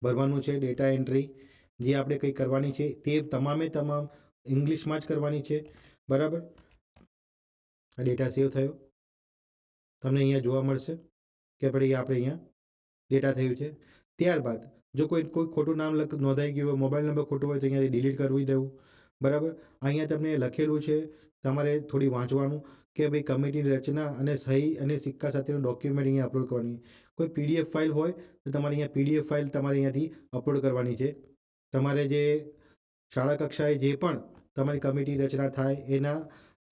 ભરવાનું છે. ડેટા એન્ટ્રી જે આપણે કંઈ કરવાની છે તે તમામે તમામ ઇંગ્લિશમાં જ કરવાની છે, બરાબર. આ ડેટા સેવ થયો તમને અહીંયા જોવા મળશે કે આપણે અહીંયા ડેટા થયું છે. ત્યારબાદ જો કોઈ ખોટું નામ નોંધાઈ ગયું હોય, મોબાઈલ નંબર ખોટો હોય તો અહીંયાથી ડિલીટ કરવી દેવું, બરાબર. અહીંયા તમને લખેલું છે, તમારે થોડી વાંચવાનું કે ભાઈ કમિટીની રચના અને સહી અને સિક્કા સાથેનું ડોક્યુમેન્ટ અહીંયા અપલોડ કરવાની. કોઈ પીડીએફ ફાઇલ હોય તો તમારે અહીંયા પીડીએફ ફાઇલ તમારે અહીંયાથી અપલોડ કરવાની છે. તમારે જે શાળા કક્ષાએ જે પણ તમારી કમિટી રચના થાય એના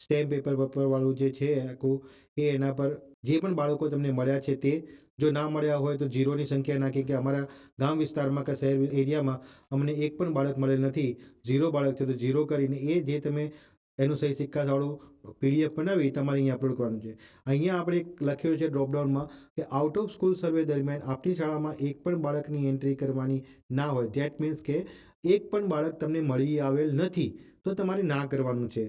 સ્ટેમ્પ પેપરવાળું જે છે આખું, એ એના પર જે પણ બાળકો તમને મળ્યા છે તે, જો ના મળ્યા હોય તો 0ની સંખ્યા નાખી કે અમારા ગામ વિસ્તારમાં કે શહેર એરિયામાં અમને એક પણ બાળક મળેલ નથી, 0 બાળક છે તો 0 કરીને એ જે તમે એનું સહી સિક્કાવાળું પીડીએફ બનાવી તમારે અહીંયા અપલોડ કરવાનું છે. અહીંયા આપણે લખ્યું છે ડ્રોપડાઉનમાં કે આઉટ ઓફ સ્કૂલ સર્વે દરમિયાન આપણી શાળામાં એક પણ બાળકની એન્ટ્રી કરવાની ના હોય. ધેટ મીન્સ કે એક પણ બાળક તમને મળી આવેલ નથી તો તમારે ના કરવાનું છે,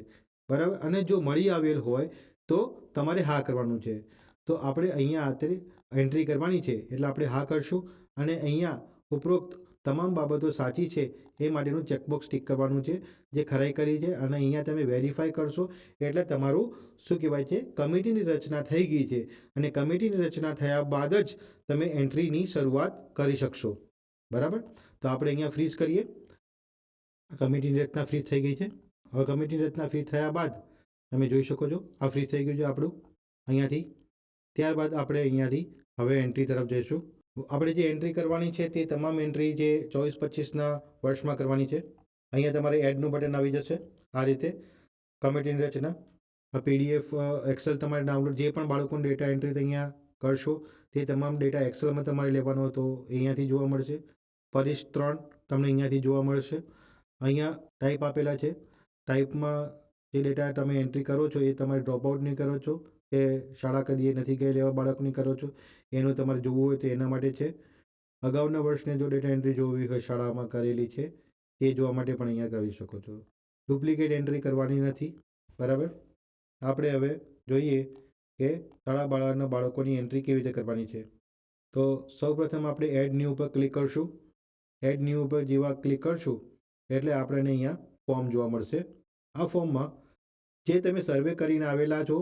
બરાબર. અને જો મળી આવેલ હોય તો તમારે હા કરવાનું છે. તો આપણે અહીંયા અત્યારે એન્ટ્રી કરવાની છે એટલે આપણે હા કરશું અને અહીંયા ઉપરોક્ત તમામ બાબતો સાચી છે એ માટેનું ચેકબોક્સ ટિક કરવાનું છે જે ખરાઈ કરી છે. અને અહીંયા તમે વેરીફાઈ કરશો એટલે તમારું શું કહેવાય છે, કમિટીની રચના થઈ ગઈ છે. અને કમિટીની રચના થયા બાદ જ તમે એન્ટ્રીની શરૂઆત કરી શકશો, બરાબર. તો આપણે અહીંયા ફ્રીઝ કરીએ. કમિટીની રચના ફ્રીઝ થઈ ગઈ છે. હવે કમિટીની રચના ફ્રીઝ થયા બાદ તમે જોઈ શકો છો આ ફ્રીઝ થઈ ગયું છે આપણું અહીંયાથી. ત્યારબાદ આપણે અહીંયાથી હવે એન્ટ્રી તરફ જઈશું. આપણે જે એન્ટ્રી કરવાની છે તે તમામ એન્ટ્રી જે 24-25ના વર્ષમાં કરવાની છે. અહીંયા તમારે એડનું બટન આવી જશે. આ રીતે કમિટીની રચના, પીડીએફ, એક્સેલ તમારે ડાઉનલોડ, જે પણ બાળકોનો ડેટા એન્ટ્રી અહીંયા કરશો તે તમામ ડેટા એક્સેલમાં તમારે લેવાનો હતો અહીંયાથી જોવા મળશે. પરિશિષ્ટ 3 તમને અહીંયાથી જોવા મળશે. અહીંયા ટાઈપ આપેલા છે. ટાઈપમાં જે ડેટા તમે એન્ટ્રી કરો છો એ તમારે ડ્રોપઆઉટની કરો છો કે શાળા કદીએ નથી ગયેલ એવા બાળકની કરો છો, એનું તમારે જોવું હોય તો એના માટે છે. અગાઉના વર્ષને જો ડેટા એન્ટ્રી જોવી હોય શાળામાં કરેલી છે તે જોવા માટે પણ અહીંયા કરી શકો છો. ડુપ્લિકેટ એન્ટ્રી કરવાની નથી, બરાબર. આપણે હવે જોઈએ કે શાળા બાળકોની એન્ટ્રી કેવી રીતે કરવાની છે. તો સૌપ્રથમ આપણે એડ ન્યૂ ઉપર ક્લિક કરશું. એડ ન્યૂ ઉપર જેવા ક્લિક કરશું એટલે આપણને અહીંયા ફોર્મ જોવા મળશે. આ ફોર્મમાં જે તમે સર્વે કરીને આવેલા છો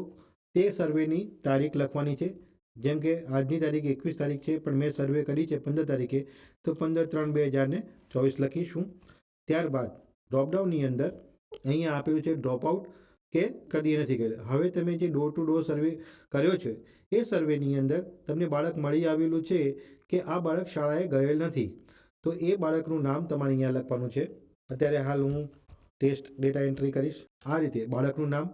તે સર્વેની તારીખ લખવાની છે. જેમ કે આજની તારીખ 21 તારીખ છે પણ મેં સર્વે કરી છે 15 તારીખે, તો 15/3/2024 લખીશું. ત્યારબાદ ડ્રોપડાઉનની અંદર અહીંયા આપેલું છે ડ્રોપઆઉટ કે કદી નથી ગયેલ. હવે તમે જે ડોર ટુ ડોર સર્વે કર્યો છે એ સર્વેની અંદર તમને બાળક મળી આવેલું છે કે આ બાળક શાળાએ ગયેલ નથી, તો એ બાળકનું નામ તમારે અહીંયા લખવાનું છે. અત્યારે હાલ હું ટેસ્ટ ડેટા એન્ટ્રી કરીશ. આ રીતે બાળકનું નામ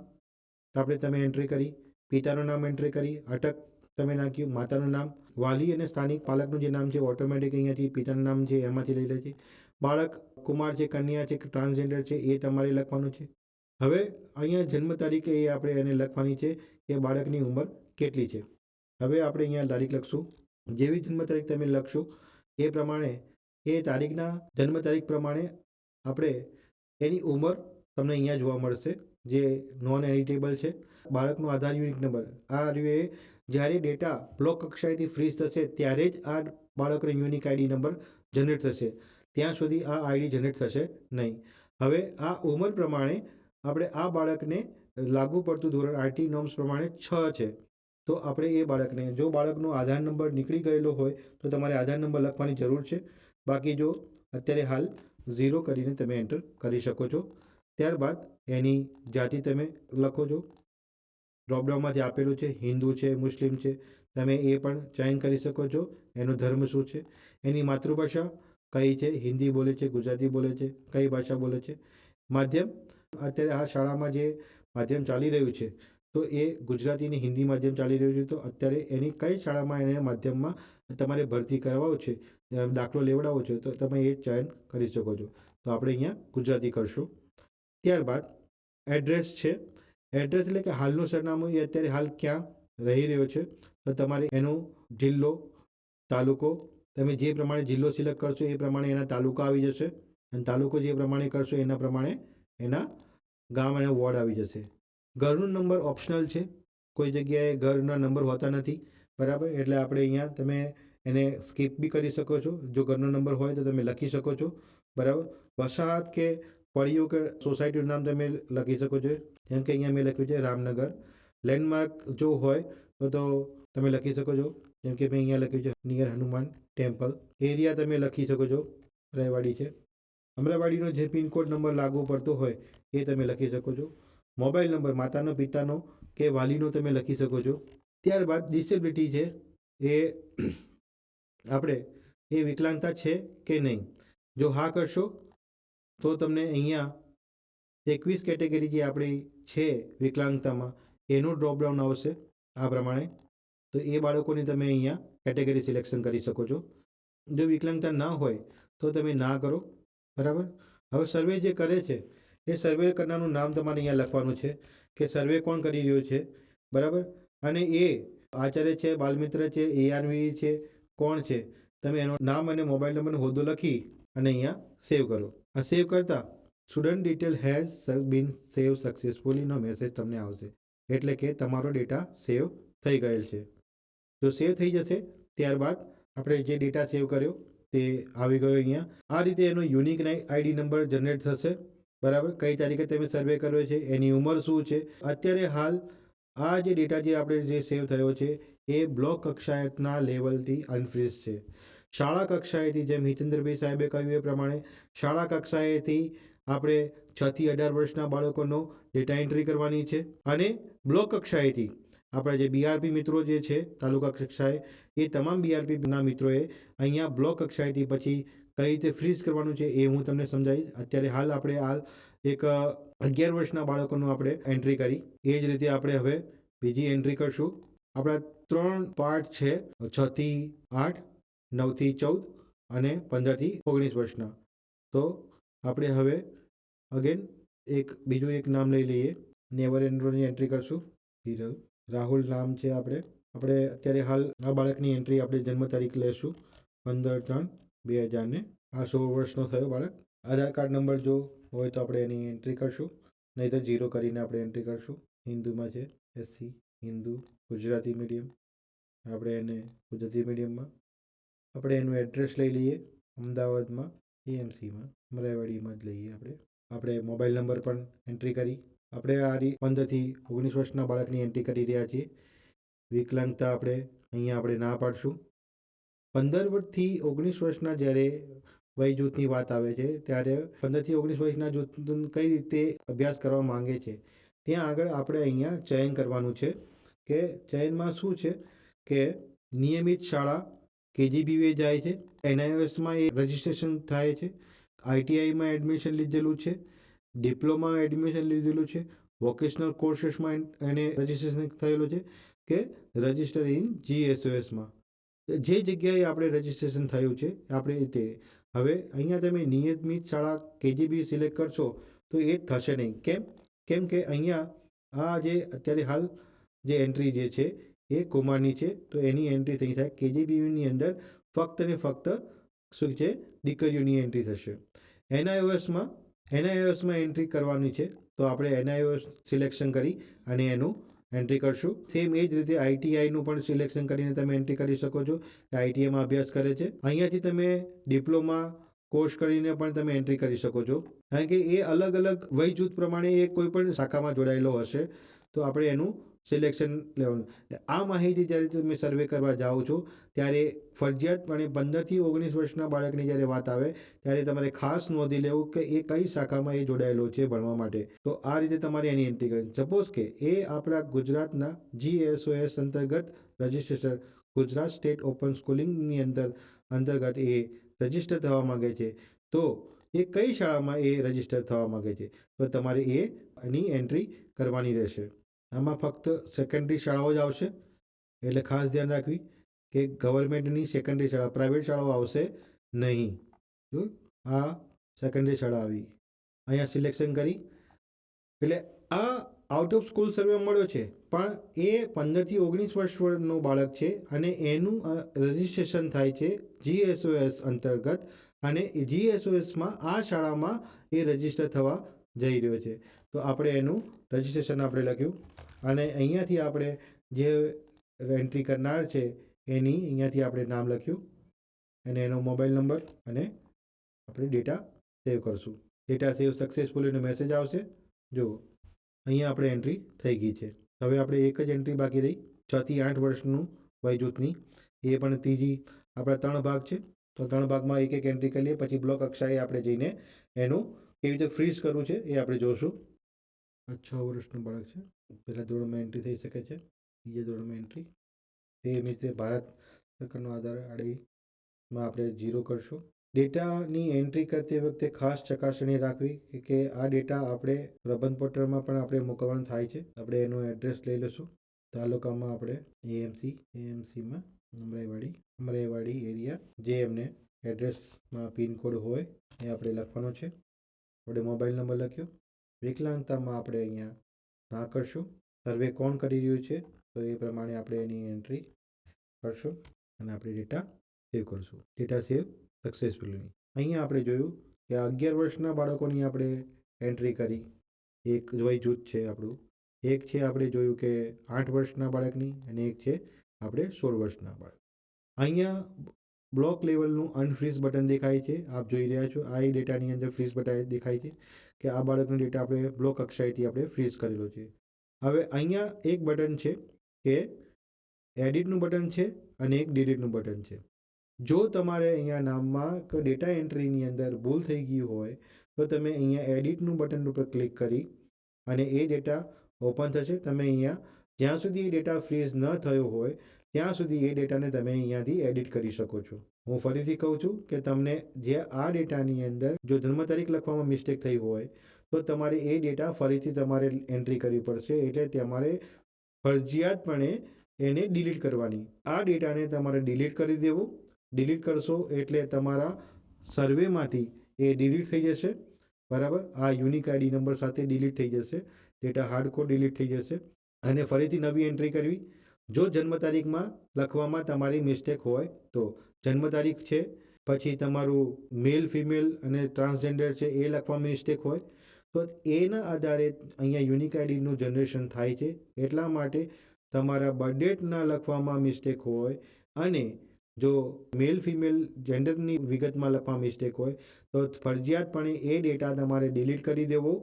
આપણે તમે એન્ટ્રી કરી, પિતાનું નામ એન્ટ્રી કરી, અટક તમે નાખ્યું, માતાનું નામ, વાલી અને સ્થાનિક પાલકનું જે નામ છે ઓટોમેટિક અહીંયાથી પિતાનું નામ છે એમાંથી લઈ લે છે. બાળક કુમાર છે, કન્યા છે કે ટ્રાન્સજેન્ડર છે એ તમારે લખવાનું છે. હવે અહીંયા જન્મ તારીખ એ આપણે એને લખવાની છે કે બાળકની ઉંમર કેટલી છે. હવે આપણે અહીંયા તારીખ લખશું. જેવી જન્મ તારીખ તમે લખશો એ પ્રમાણે એ તારીખના જન્મ તારીખ પ્રમાણે આપણે એની ઉંમર તમને અહીંયા જોવા મળશે જે નોન એડિટેબલ છે. બાળકનો આધાર યુનિક નંબર, આ રહ્યું જ્યારે ડેટા બ્લોક કક્ષાએથી ફ્રીઝ થશે ત્યારે જ આ બાળકનો યુનિક આઈડી નંબર જનરેટ થશે, ત્યાં સુધી આ આઈડી જનરેટ થશે નહીં. હવે આ ઉંમર પ્રમાણે આપણે આ બાળકને લાગુ પડતું ધોરણ આરટી નોર્મ્સ પ્રમાણે 6 છે, તો આપણે એ બાળકને, જો બાળકનો આધાર નંબર નીકળી ગયેલો હોય તો તમારે આધાર નંબર લખવાની જરૂર છે. બાકી જો અત્યારે હાલ 0 કરીને તમે એન્ટર કરી શકો છો. ત્યારબાદ એની જાતિ તમે લખો છો. ડ્રોપડાઉનમાં જે આપેલું છે હિન્દુ છે, મુસ્લિમ છે, તમે એ પણ ચયન કરી શકો છો. એનો ધર્મ શું છે, એની માતૃભાષા કઈ છે, હિન્દી બોલે છે, ગુજરાતી બોલે છે, કઈ ભાષા બોલે છે. માધ્યમ, અત્યારે આ શાળામાં જે માધ્યમ ચાલી રહ્યું છે તો એ ગુજરાતી અને હિન્દી માધ્યમ ચાલી રહ્યું છે. તો અત્યારે એની કઈ શાળામાં એને માધ્યમમાં તમારે ભરતી કરાવવો છે, દાખલો લેવડાવવો છે, તો તમે એ ચયન કરી શકો છો. તો આપણે અહીંયા ગુજરાતી કરશું. ત્યારબાદ એડ્રેસ છે. એડ્રેસ એટલે કે હાલનું સરનામું, એ અત્યારે હાલ ક્યાં રહી રહ્યો છે. તો તમારે એનો જિલ્લો, તાલુકો, તમે જે પ્રમાણે જિલ્લો સિલેક્ટ કરશો એ પ્રમાણે એના તાલુકા આવી જશે, અને તાલુકો જે પ્રમાણે કરશો એના પ્રમાણે એના ગામ અને વોર્ડ આવી જશે. ઘરનો નંબર ઓપ્શનલ છે, કોઈ જગ્યાએ ઘરના નંબર હોતા નથી, બરાબર. એટલે આપણે અહીંયા તમે એને સ્કીપ બી કરી શકો છો. જો ઘરનો નંબર હોય તો તમે લખી શકો છો, બરાબર. વસાહત કે ફળિયું કે સોસાયટીનું નામ તમે લખી શકો છો. જેમ કે અહીંયા મેં લખ્યું છે રામનગર. લેન્ડમાર્ક જો હોય તો તમે લખી શકો છો. જેમ કે મેં અહીંયા લખ્યું છે નિયર હનુમાન ટેમ્પલ. એરિયા તમે લખી શકો છો, રહેવાડી છે. અમરાવાડીનો જે પિનકોડ નંબર લાગુ પડતો હોય એ તમે લખી શકો છો. મોબાઈલ નંબર માતાનો, પિતાનો કે વાલીનો તમે લખી શકો છો. ત્યારબાદ ડિસેબિલિટી છે, એ આપણે એ વિકલાંગતા છે કે નહીં. જો હા કરશો તો તમને અહીંયા 21 કેટેગરી જે આપણી છે વિકલાંગતામાં એનું ડ્રોપડાઉન આવશે આ પ્રમાણે. તો એ બાળકોની તમે અહીંયા કેટેગરી સિલેક્શન કરી શકો છો. જો વિકલાંગતા ના હોય તો તમે ના કરો, બરાબર. હવે સર્વે જે કરે છે એ સર્વે કરનારનું નામ તમારે અહીંયા લખવાનું છે કે સર્વે કોણ કરી રહ્યો છે, બરાબર. અને એ આચાર્ય છે, બાલમિત્ર છે, એઆરવી છે, કોણ છે, તમે એનું નામ અને મોબાઈલ નંબરનો હોદ્દો લખી અને અહીંયા સેવ કરો. આ સેવ કરતાં student detail has been save સક્સેસફુલીનો મેસેજ તમને આવશે, એટલે કે તમારો ડેટા સેવ થઈ ગયેલ છે. જો સેવ થઈ જશે ત્યારબાદ આપણે જે ડેટા સેવ કર્યો તે આવી ગયો અહીંયા. આ રીતે એનો યુનિક આઈડી નંબર જનરેટ થશે, બરાબર. કઈ તારીખે તમે સર્વે કર્યો છે, એની ઉંમર શું છે. અત્યારે હાલ આ જે ડેટા જે આપણે જે સેવ થયો છે એ બ્લોક કક્ષાના લેવલથી અનફ્રીઝ છે. શાળા કક્ષાએથી, જેમ હિતેન્દ્રભાઈ સાહેબે કહ્યું એ પ્રમાણે, શાળા કક્ષાએથી આપણે 6 થી 18 વર્ષના બાળકોનો ડેટા એન્ટ્રી કરવાની છે. અને બ્લોક કક્ષાએથી આપણા જે બીઆરપી મિત્રો જે છે તાલુકા કક્ષાએ, એ તમામ બીઆરપીના મિત્રોએ અહીંયા બ્લોક કક્ષાએથી પછી કઈ રીતે ફ્રીઝ કરવાનું છે એ હું તમને સમજાવીશ. અત્યારે હાલ આપણે એક 11 વર્ષના બાળકોનું આપણે એન્ટ્રી કરી, એ જ રીતે આપણે હવે બીજી એન્ટ્રી કરશું. આપણા 3 પાર્ટ છે, 6 થી 8, 9 થી 14 અને 15 થી 19 વર્ષના. તો આપણે હવે અગેન બીજું એક નામ લઈ લઈએ. નેવર એન્ડ્રોની એન્ટ્રી કરશું. હિરલ રાહુલ નામ છે. આપણે અત્યારે હાલ આ બાળકની એન્ટ્રી આપણે જન્મ તારીખ લેશું 15/3/2000 આ 16 વર્ષનો થયો બાળક. આધાર કાર્ડ નંબર જો હોય તો આપણે એની એન્ટ્રી કરશું, નહીંતર 0 કરીને આપણે એન્ટ્રી કરશું. હિન્દુમાં છે, એસસી હિન્દુ, ગુજરાતી મીડિયમ, આપણે એને ગુજરાતી મીડિયમમાં. આપણે એનું એડ્રેસ લઈ લઈએ અમદાવાદમાં એએમસીમાં, અમરાઈવાડીમાં જ લઈએ. આપણે મોબાઈલ નંબર પણ એન્ટ્રી કરી. આપણે આ 15 થી 19 વર્ષના બાળકની એન્ટ્રી કરી રહ્યા છીએ. વિકલાંગતા આપણે ના પાડશું. 15 થી 19 વર્ષના જ્યારે વય જૂથની વાત આવે છે ત્યારે 15 થી 19 વર્ષના જૂથ કઈ રીતે અભ્યાસ કરવા માંગે છે ત્યાં આગળ આપણે અહીંયા ચયન કરવાનું છે. કે ચયનમાં શું છે કે નિયમિત શાળા કેજીબીવે જાય છે, એનઆઈઓએસમાં એ રજિસ્ટ્રેશન થાય છે, આઈટીઆઈમાં એડમિશન લીધેલું છે, ડિપ્લોમામાં એડમિશન લીધેલું છે, વોકેશનલ કોર્सेसમાં એને રજિસ્ટ્રેશન થયેલું છે, કે રજિસ્ટર ઇન જીએસઓએસમાં. જે જગ્યાએ આપણે રજિસ્ટ્રેશન થયું છે આપણે તે. હવે અહીંયા તમે નિયમિત શાળા કેજીબી સિલેક્ટ કરશો તો એ થશે નહીં. કેમ કે અહીંયા આ જે અત્યારે હાલ જે એન્ટ્રી જે છે એ કુમારની છે, તો એની એન્ટ્રી થઈ થાય. કેજીબીની અંદર ફક્ત ને ફક્ત શું છે, દીકરીઓની એન્ટ્રી થશે. એનઆઈઓએસમાં એન્ટ્રી કરવાની છે, તો આપણે એનઆઈઓએસ સિલેક્શન કરી અને એનું એન્ટ્રી કરશું. સેમ એ જ રીતે આઈટીઆઈનું પણ સિલેક્શન કરીને તમે એન્ટ્રી કરી શકો છો કે આઈટીઆઈમાં અભ્યાસ કરે છે. અહીંયાથી તમે ડિપ્લોમા કોર્સ કરીને પણ તમે એન્ટ્રી કરી શકો છો, કારણ કે એ અલગ અલગ વય જૂથ પ્રમાણે એ કોઈ પણ શાખામાં જોડાયેલો હશે, તો આપણે એનું સિલેક્શન લેવાનું. એટલે આ માહિતી જ્યારે તમે સર્વે કરવા જાઓ છો ત્યારે ફરજિયાતપણે 15થી 19 વર્ષના બાળકની જ્યારે વાત આવે ત્યારે તમારે ખાસ નોંધી લેવું કે એ કઈ શાખામાં એ જોડાયેલો છે ભણવા માટે. તો આ રીતે તમારે એની એન્ટ્રી કરવી. સપોઝ કે એ આપણા ગુજરાતના GSOS અંતર્ગત રજિસ્ટ્રેશન, ગુજરાત સ્ટેટ ઓપન સ્કૂલિંગની અંતર્ગત એ રજિસ્ટર થવા માગે છે, તો એ કઈ શાળામાં એ રજિસ્ટર થવા માગે છે તો તમારે એની એન્ટ્રી કરવાની રહેશે. આમાં ફક્ત સેકન્ડરી શાળાઓ જ આવશે, એટલે ખાસ ધ્યાન રાખવી કે ગવર્મેન્ટની સેકન્ડરી શાળા, પ્રાઇવેટ શાળાઓ આવશે નહીં. જો આ સેકન્ડરી શાળા આવી, અહીંયા સિલેક્શન કરી એટલે આ આઉટ ઓફ સ્કૂલ સર્વે મળ્યો છે, પણ એ 15થી 19 વર્ષનું બાળક છે અને એનું રજિસ્ટ્રેશન થાય છે GSOS અંતર્ગત, અને GSOSમાં આ શાળામાં એ રજિસ્ટર થવા જઈ રહ્યો છે. તો આપણે એનું રજિસ્ટ્રેશન આપણે લખ્યું અને અહીંયાથી આપણે જે એન્ટ્રી કરનાર છે એની અહીંયાથી આપણે નામ લખ્યું અને એનો મોબાઈલ નંબર અને આપણે ડેટા સેવ કરશું. ડેટા સેવ સક્સેસફુલ એનો મેસેજ આવશે. જુઓ અહીંયા આપણે એન્ટ્રી થઈ ગઈ છે. હવે આપણે એક જ એન્ટ્રી બાકી રહી 6 થી 8 વર્ષનું વય જૂથની, એ પણ ત્રીજી. આપણા 3 ભાગ છે તો 3 ભાગમાં એક એક એન્ટ્રી કરીએ, પછી બ્લોક કક્ષાએ આપણે જઈને એનું કેવી રીતે ફ્રીઝ કરવું છે એ આપણે જોશું. 6 વર્ષનું બાળક છે, પહેલા ધોરણમાં એન્ટ્રી થઈ શકે છે, બીજા ધોરણમાં એન્ટ્રી. તે રીતે ભારત સરકારનો આધાર આડીમાં આપણે 0 કરશું. ડેટાની એન્ટ્રી કરતી વખતે ખાસ ચકાસણી રાખવી કે આ ડેટા આપણે પ્રબંધ પોર્ટલમાં પણ આપણે મોકલવાનું થાય છે. આપણે એનું એડ્રેસ લઈ લઈશું. તાલુકામાં આપણે AMCમાં અમરાઈવાડી એરિયા, જે એમને એડ્રેસમાં પિનકોડ હોય એ આપણે લખવાનો છે. આપણે મોબાઈલ નંબર લખ્યો. વિકલાંગતામાં આપણે અહીંયા ના કરશું. સર્વે કોણ કરી રહ્યું છે તો એ પ્રમાણે આપણે એની એન્ટ્રી કરશું અને આપણે ડેટા સેવ કરશું. Data save successfully. અહીંયા આપણે જોયું કે 11 વર્ષના બાળકોની આપણે એન્ટ્રી કરી, એક વય જૂથ છે આપણું. એક છે આપણે જોયું કે 8 વર્ષના બાળકની અને એક છે આપણે 16 વર્ષના બાળક. અહીંયા બ્લોક લેવલનું અનફ્રીઝ બટન દેખાય છે, આપ જોઈ રહ્યા છો. આ ડેટાની અંદર ફ્રીઝ બટન દેખાય છે કે આ બાળકનો ડેટા આપણે બ્લોક કક્ષાએથી આપણે ફ્રીઝ કરેલો છે. હવે અહીંયા એક બટન છે કે એડિટનું બટન છે અને એક ડિલીટનું બટન છે. જો તમારે અહીંયા નામમાં ડેટા એન્ટ્રીની અંદર ભૂલ થઈ ગઈ હોય તો તમે અહીંયા એડિટનું બટન ઉપર ક્લિક કરી અને એ ડેટા ઓપન થશે. તમે અહીંયા જ્યાં સુધી એ ડેટા ફ્રીઝ ન થયો હોય ત્યાં સુધી એ ડેટાને તમે અહીંયાથી એડિટ કરી શકો છો. હું ફરીથી કહું છું કે તમને જે આ ડેટાની અંદર જો જન્મ તારીખ લખવામાં મિસ્ટેક થઈ હોય તો તમારે એ ડેટા ફરીથી તમારે એન્ટ્રી કરવી પડશે. એટલે તમારે ફરજિયાતપણે એને ડિલીટ કરવાની. આ ડેટાને તમારે ડિલીટ કરી દેવો. ડિલીટ કરશો એટલે તમારા સર્વેમાંથી એ ડિલીટ થઈ જશે. બરાબર, આ યુનિક આઈડી નંબર સાથે ડિલીટ થઈ જશે. ડેટા હાર્ડકોર ડિલીટ થઈ જશે અને ફરીથી નવી એન્ટ્રી કરવી. જો જન્મ તારીખમાં લખવામાં તમારી મિસ્ટેક હોય તો જન્મ તારીખ છે, પછી તમારું મેલ, ફિમેલ અને ટ્રાન્સજેન્ડર છે એ લખવામાં મિસ્ટેક હોય તો એના આધારે અહીંયા યુનિક આઈડીનું જનરેશન થાય છે. એટલા માટે તમારા બર્થ ડેટના લખવામાં મિસ્ટેક હોય અને જો મેલ ફિમેલ જેન્ડરની વિગતમાં લખવા મિસ્ટેક હોય તો ફરજિયાતપણે એ ડેટા તમારે ડિલીટ કરી દેવો.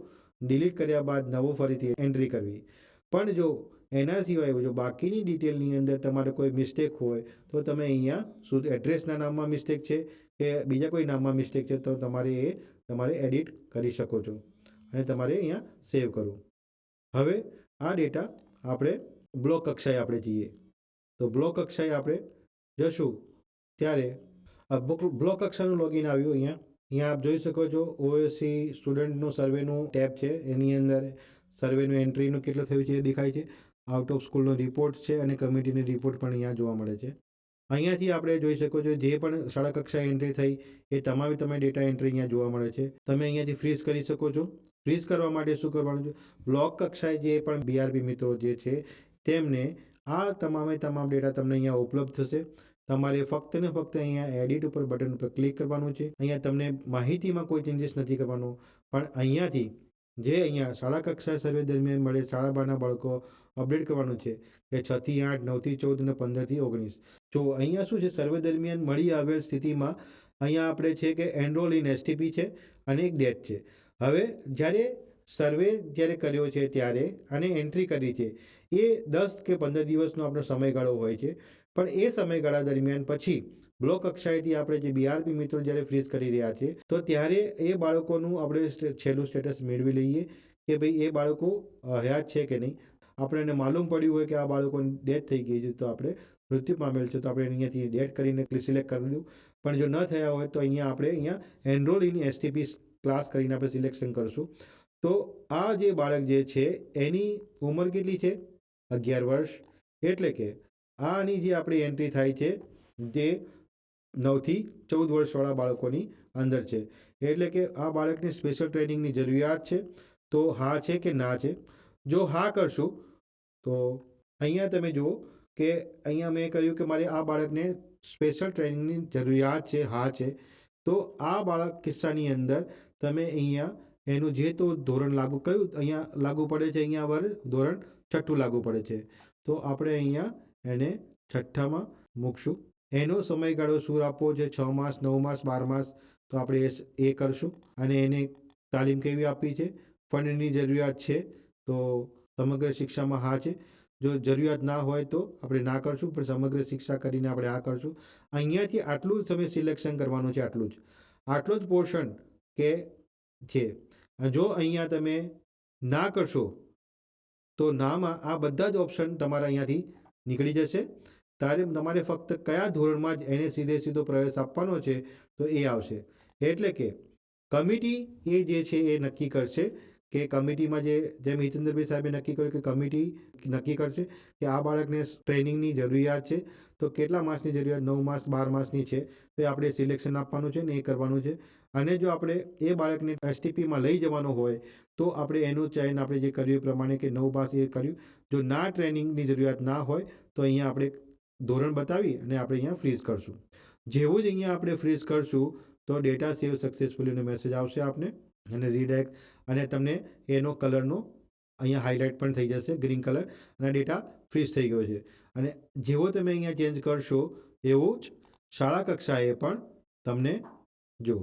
ડિલીટ કર્યા બાદ નવો ફરીથી એન્ટ્રી કરવી. પણ જો એના સિવાય જો બાકીની ડિટેલની અંદર તમારે કોઈ મિસ્ટેક હોય તો તમે અહીંયા એડ્રેસના નામમાં મિસ્ટેક છે કે બીજા કોઈ નામમાં મિસ્ટેક છે તો તમારે એડિટ કરી શકો છો અને તમારે અહીંયા સેવ કરવું. હવે આ ડેટા આપણે બ્લોક કક્ષાએ આપણે જઈએ તો બ્લોક કક્ષાએ આપણે જશું ત્યારે બ્લોક કક્ષાનું લોગિન આવ્યું. અહીંયા આપ જોઈ શકો છો OSC સ્ટુડન્ટનું સર્વેનું ટેબ છે. એની અંદર સર્વેનું એન્ટ્રીનું કેટલું થયું છે એ દેખાય છે. આઉટ ઓફ સ્કૂલનો રિપોર્ટ છે અને કમિટીની રિપોર્ટ પણ અહીંયા જોવા મળે છે. અહીંયાથી આપણે જોઈ શકો છો જે પણ શાળા કક્ષાએ એન્ટ્રી થઈ એ તમામ તમે ડેટા એન્ટ્રી અહીંયા જોવા મળે છે. તમે અહીંયાથી ફ્રીઝ કરી શકો છો. ફ્રીઝ કરવા માટે શું કરવાનું છે, બ્લોક કક્ષાએ જે પણ BRB મિત્રો જે છે તેમને આ તમામે તમામ ડેટા તમને અહીંયા ઉપલબ્ધ થશે. તમારે ફક્ત ને ફક્ત અહીંયા એડિટ ઉપર બટન ઉપર ક્લિક કરવાનું છે. અહીંયા તમને માહિતીમાં કોઈ ચેન્જીસ નથી કરવાનું, પણ અહીંયાથી જે અહીંયા શાળા કક્ષાએ સર્વે દરમિયાન મળે શાળા બહારના બાળકો અપડેટ કરવાનું છે કે 6 થી 8, 9 થી 14 અને 15 થી 19. જો અહીંયા શું છે, સર્વે દરમિયાન મળી આવેલ સ્થિતિમાં અહીંયા આપણે છે કે એનરોલ ઇન STP છે અને એક ડેટ છે. હવે જ્યારે સર્વે જ્યારે કર્યો છે ત્યારે અને એન્ટ્રી કરી છે એ 10 કે 15 દિવસનો આપણો સમયગાળો હોય છે. પણ એ સમયગાળા દરમિયાન પછી બ્લોક કક્ષાએથી આપણે જે બીઆરપી મિત્રો જ્યારે ફ્રીઝ કરી રહ્યા છે તો ત્યારે એ બાળકોનું આપણે છેલ્લું સ્ટેટસ મેળવી લઈએ કે ભાઈ એ બાળકો હયાત છે કે નહીં. આપણે એને માલુમ પડ્યું હોય કે આ બાળકોની ડેથ થઈ ગઈ છે તો આપણે મૃત્યુ પામેલ છે તો આપણે અહીંયાથી ડેટ કરીને સિલેક્ટ કરી દીધું. પણ જો ન થયા હોય તો અહીંયા એનરોલ ઇન એસટીપી ક્લાસ કરીને આપણે સિલેક્શન કરશું. તો આ જે બાળક જે છે એની ઉંમર કેટલી છે? 11 વર્ષ. એટલે કે આની જે આપણી એન્ટ્રી થાય છે જે 9 થી 14 વર્ષવાળા બાળકોની અંદર છે. એટલે કે આ બાળકને સ્પેશિયલ ટ્રેનિંગની જરૂરિયાત છે તો હા છે કે ના છે? જો હા કરશું તો અહીંયા તમે જુઓ કે અહીંયા મેં કહ્યું કે મારે આ બાળકને સ્પેશિયલ ટ્રેનિંગની જરૂરિયાત છે, હા છે. તો આ બાળક કિસ્સાની અંદર તમે અહીંયા એનું જે તો ધોરણ લાગુ કયું અહીંયા લાગુ પડે છે, અહીંયા ધોરણ 6 લાગુ પડે છે. તો આપણે અહીંયા એને 6માં મૂકશું. એનો સમયગાળો શું આપવો છે? 6 માસ, 9 માસ, 12 માસ. તો આપણે એ કરશું. અને એને તાલીમ કેવી આપવી છે? ફંડની જરૂરિયાત છે તો સમગ્ર શિક્ષામાં હા છે. જો જરૂરિયાત ના હોય તો આપણે ના કરશું, પણ સમગ્ર શિક્ષા કરીને આપણે આ કરશું. અહીંયાથી આટલું જ તમે સિલેક્શન કરવાનું છે, આટલો જ પોર્શન કે છે. જો અહીંયા તમે ના કરશો તો નામાં આ બધા જ ઓપ્શન તમારા અહીંયાથી નીકળી જશે. તમારે ફક્ત કયા ધોરણમાં જ એને સીધો પ્રવેશ આપવાનો છે તો એ આવશે. એટલે કે કમિટી એ જે છે એ નક્કી કરશે કે કમિટીમાં જેમ હિતેન્દ્રભાઈ સાહેબે નક્કી કર્યું કે કમિટી નક્કી કરશે કે આ બાળકને ટ્રેનિંગની જરૂરિયાત છે તો કેટલા માસની જરૂરિયાત? 9 માસ, 12 માસની છે તો આપણે સિલેક્શન આપવાનું છે ને એ કરવાનું છે. અને જો આપણે એ બાળકને એસટીપીમાં લઈ જવાનો હોય તો આપણે એનું ચયન આપણે જે કર્યું એ પ્રમાણે કે 9 માસ એ કર્યું. જો ના ટ્રેનિંગની જરૂરિયાત ના હોય તો અહીંયા આપણે ધોરણ બતાવી અને આપણે અહીંયા ફ્રીઝ કરશું. જેવું જ અહીંયા આપણે ફ્રીઝ કરશું તો ડેટા સેવ સક્સેસફુલીનો મેસેજ આવશે આપને અને રીડાયરેક્ટ, અને તમને એનો કલરનો અહીંયા હાઇલાઇટ પણ થઈ જશે ગ્રીન કલર, અને ડેટા ફ્રીઝ થઈ ગયો છે. અને જેવો તમે અહીંયા ચેન્જ કરશો એવું જ શાળા કક્ષાએ પણ તમને જો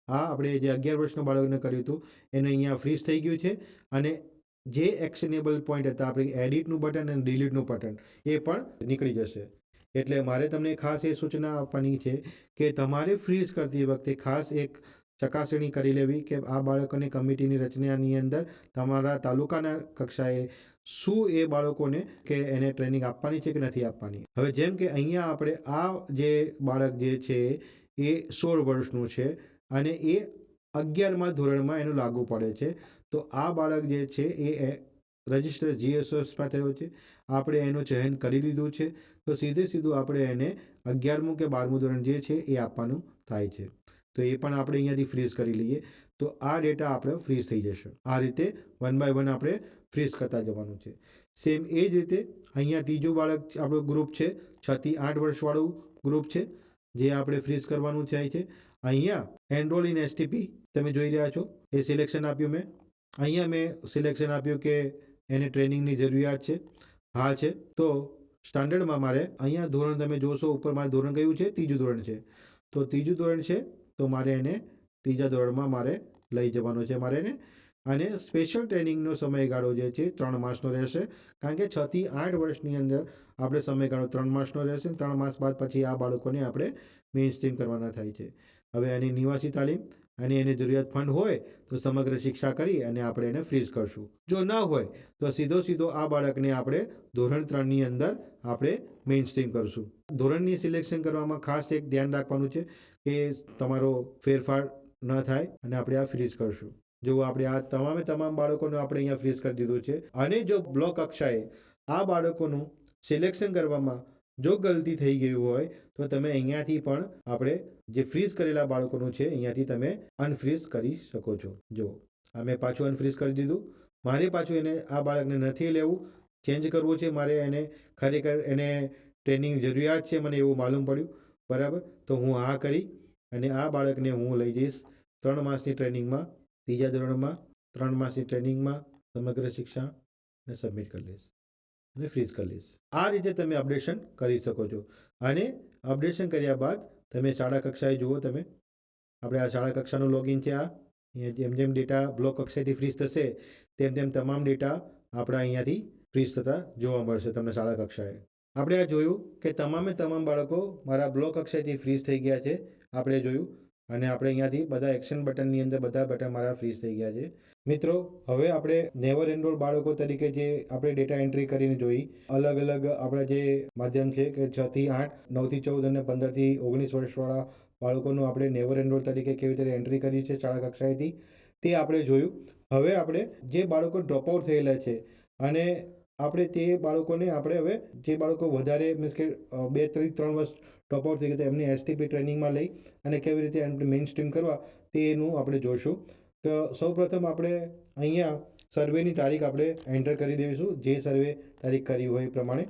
આ આપણે જે 11 વર્ષના બાળકને કર્યું હતું એને અહીંયા ફ્રીઝ થઈ ગયું છે. અને જે એક્શનેબલ પોઈન્ટ હતા આપણે એડિટનું બટન અને ડિલીટનું બટન એ પણ નીકળી જશે. એટલે મારે તમને ખાસ એ સૂચના આપવાની છે કે તમારે ફ્રીઝ કરતી વખતે ખાસ એક ચકાસણી કરી લેવી કે આ બાળકોને કમિટીની રચનાની અંદર તમારા તાલુકાના કક્ષાએ શું એ બાળકોને કે એને ટ્રેનિંગ આપવાની છે કે નથી આપવાની. હવે જેમ કે અહીંયા આપણે આ જે બાળક જે છે એ 16 વર્ષનું છે અને એ 11મા ધોરણમાં એનું લાગુ પડે છે. તો આ બાળક જે છે એ રજિસ્ટર જીએસએસમાં થયો છે. આપણે એનું ચયન કરી લીધું છે તો સીધું આપણે એને 11મું કે 12મું ધોરણ જે છે એ આપવાનું થાય છે. તો એ પણ આપણે અહીંયાથી ફ્રીઝ કરી લઈએ તો આ ડેટા આપણે ફ્રીઝ થઈ જશે. આ રીતે 1 બાય 1 આપણે ફ્રીઝ કરતા જવાનું છે. સેમ એ જ રીતે અહીંયા ત્રીજું બાળક આપણો ગ્રુપ છે 6 થી 8 વર્ષવાળું ગ્રુપ છે જે આપણે ફ્રીઝ કરવાનું થાય છે. અહીંયા એનરોલ ઇન એસટીપી તમે જોઈ રહ્યા છો એ સિલેક્શન આપ્યું મેં. અહીંયા મેં સિલેક્શન આપ્યું કે એને ટ્રેનિંગની જરૂરિયાત છે, હા છે. તો સ્ટાન્ડર્ડમાં મારે અહીંયા ધોરણ તમે જોશો ઉપર મારે ધોરણ કયું છે? 3જું ધોરણ છે. તો 3જું ધોરણ છે તો મારે એને 3જા ધોરણમાં મારે લઈ જવાનો છે મારે એને. અને સ્પેશિયલ ટ્રેનિંગનો સમયગાળો જે છે 3 માસનો રહેશે, કારણ કે 6 થી 8 વર્ષની અંદર આપણે સમયગાળો 3 માસનો રહેશે. 3 માસ બાદ પછી આ બાળકોને આપણે મેઇન સ્ટ્રીમ કરવાના થાય છે. હવે એની નિવાસી તાલીમ અને એને જરૂરિયાત ફંડ હોય તો સમગ્ર શિક્ષા કરી અને આપણે એને ફ્રીઝ કરશું. જો ન હોય તો સીધો આ બાળકને આપણે ધોરણ 3ની અંદર આપણે મેઇન સ્ટ્રીમ કરશું. ધોરણની સિલેક્શન કરવામાં ખાસ એક ધ્યાન રાખવાનું છે કે તમારો ફેરફાર ન થાય અને આપણે આ ફ્રીઝ કરશું. જો આપણે આ તમામ બાળકોને આપણે અહીંયા ફ્રીઝ કરી દીધું છે. અને જો બ્લોક કક્ષાએ આ બાળકોનું સિલેક્શન કરવામાં જો ગલતી થઈ ગઈ હોય તો તમે અહીંયાથી પણ આપણે જે ફ્રીઝ કરેલા બાળકોનું છે અહીંયાથી તમે અનફ્રીઝ કરી શકો છો. જો મેં પાછું અનફ્રીઝ કરી દીધું. મારે પાછું એને આ બાળકને નથી લેવું, ચેન્જ કરવું છે મારે. એને ખરેખર એને ટ્રેનિંગ જરૂરિયાત છે મને એવું માલુમ પડ્યું, બરાબર. તો હું આ કરી અને આ બાળકને હું લઈ જઈશ 3 માસની ટ્રેનિંગમાં 3જા ધોરણમાં 3 માસની ટ્રેનિંગમાં સમગ્ર શિક્ષા અને સબમિટ કરી લઈશ અને ફ્રીઝ કરી લઈશ. આ રીતે તમે અપડેશન કરી શકો છો. અને અપડેશન કર્યા બાદ તમે શાળા કક્ષાએ જુઓ. તમે આપણે આ શાળા કક્ષાનું લોગિન છે. આ જેમ ડેટા બ્લોક કક્ષાએથી ફ્રીઝ થશે તેમ તમામ ડેટા આપણા અહીંયાથી ફ્રીઝ થતા જોવા મળશે તમને શાળા કક્ષાએ. આપણે આ જોયું કે તમામ બાળકો મારા બ્લોક કક્ષાએથી ફ્રીઝ થઈ ગયા છે. આપણે જોયું અને આપણે અહીંયાથી બધા એક્શન બટનની અંદર બધા બટન મારા ફ્રીઝ થઈ ગયા છે. મિત્રો, હવે આપણે નેવર એનરોલ બાળકો તરીકે જે આપણે ડેટા એન્ટ્રી કરીને જોઈ, અલગ અલગ આપણા જે માધ્યમ છે કે 6 થી 8, 9 થી 14 અને 15 થી 19 વર્ષવાળા બાળકોનું આપણે નેવર એનરોલ તરીકે કેવી રીતે એન્ટ્રી કરી છે શાળા કક્ષાએથી તે આપણે જોયું. હવે આપણે જે બાળકો ડ્રોપઆઉટ થયેલા છે અને આપણે તે બાળકોને આપણે હવે જે બાળકો વધારે મીન્સ કે 2-3 વર્ષ ડ્રોપઆઉટ થઈ ગયા એમની એસટીપી ટ્રેનિંગમાં લઈ અને કેવી રીતે એમને મેઇન સ્ટ્રીમ કરવા તેનું આપણે જોઈશું. તો સૌપ્રથમ આપણે અહીંયા સર્વેની તારીખ આપણે એન્ટર કરી દઈશું, જે સર્વે તારીખ કરી હોય એ પ્રમાણે.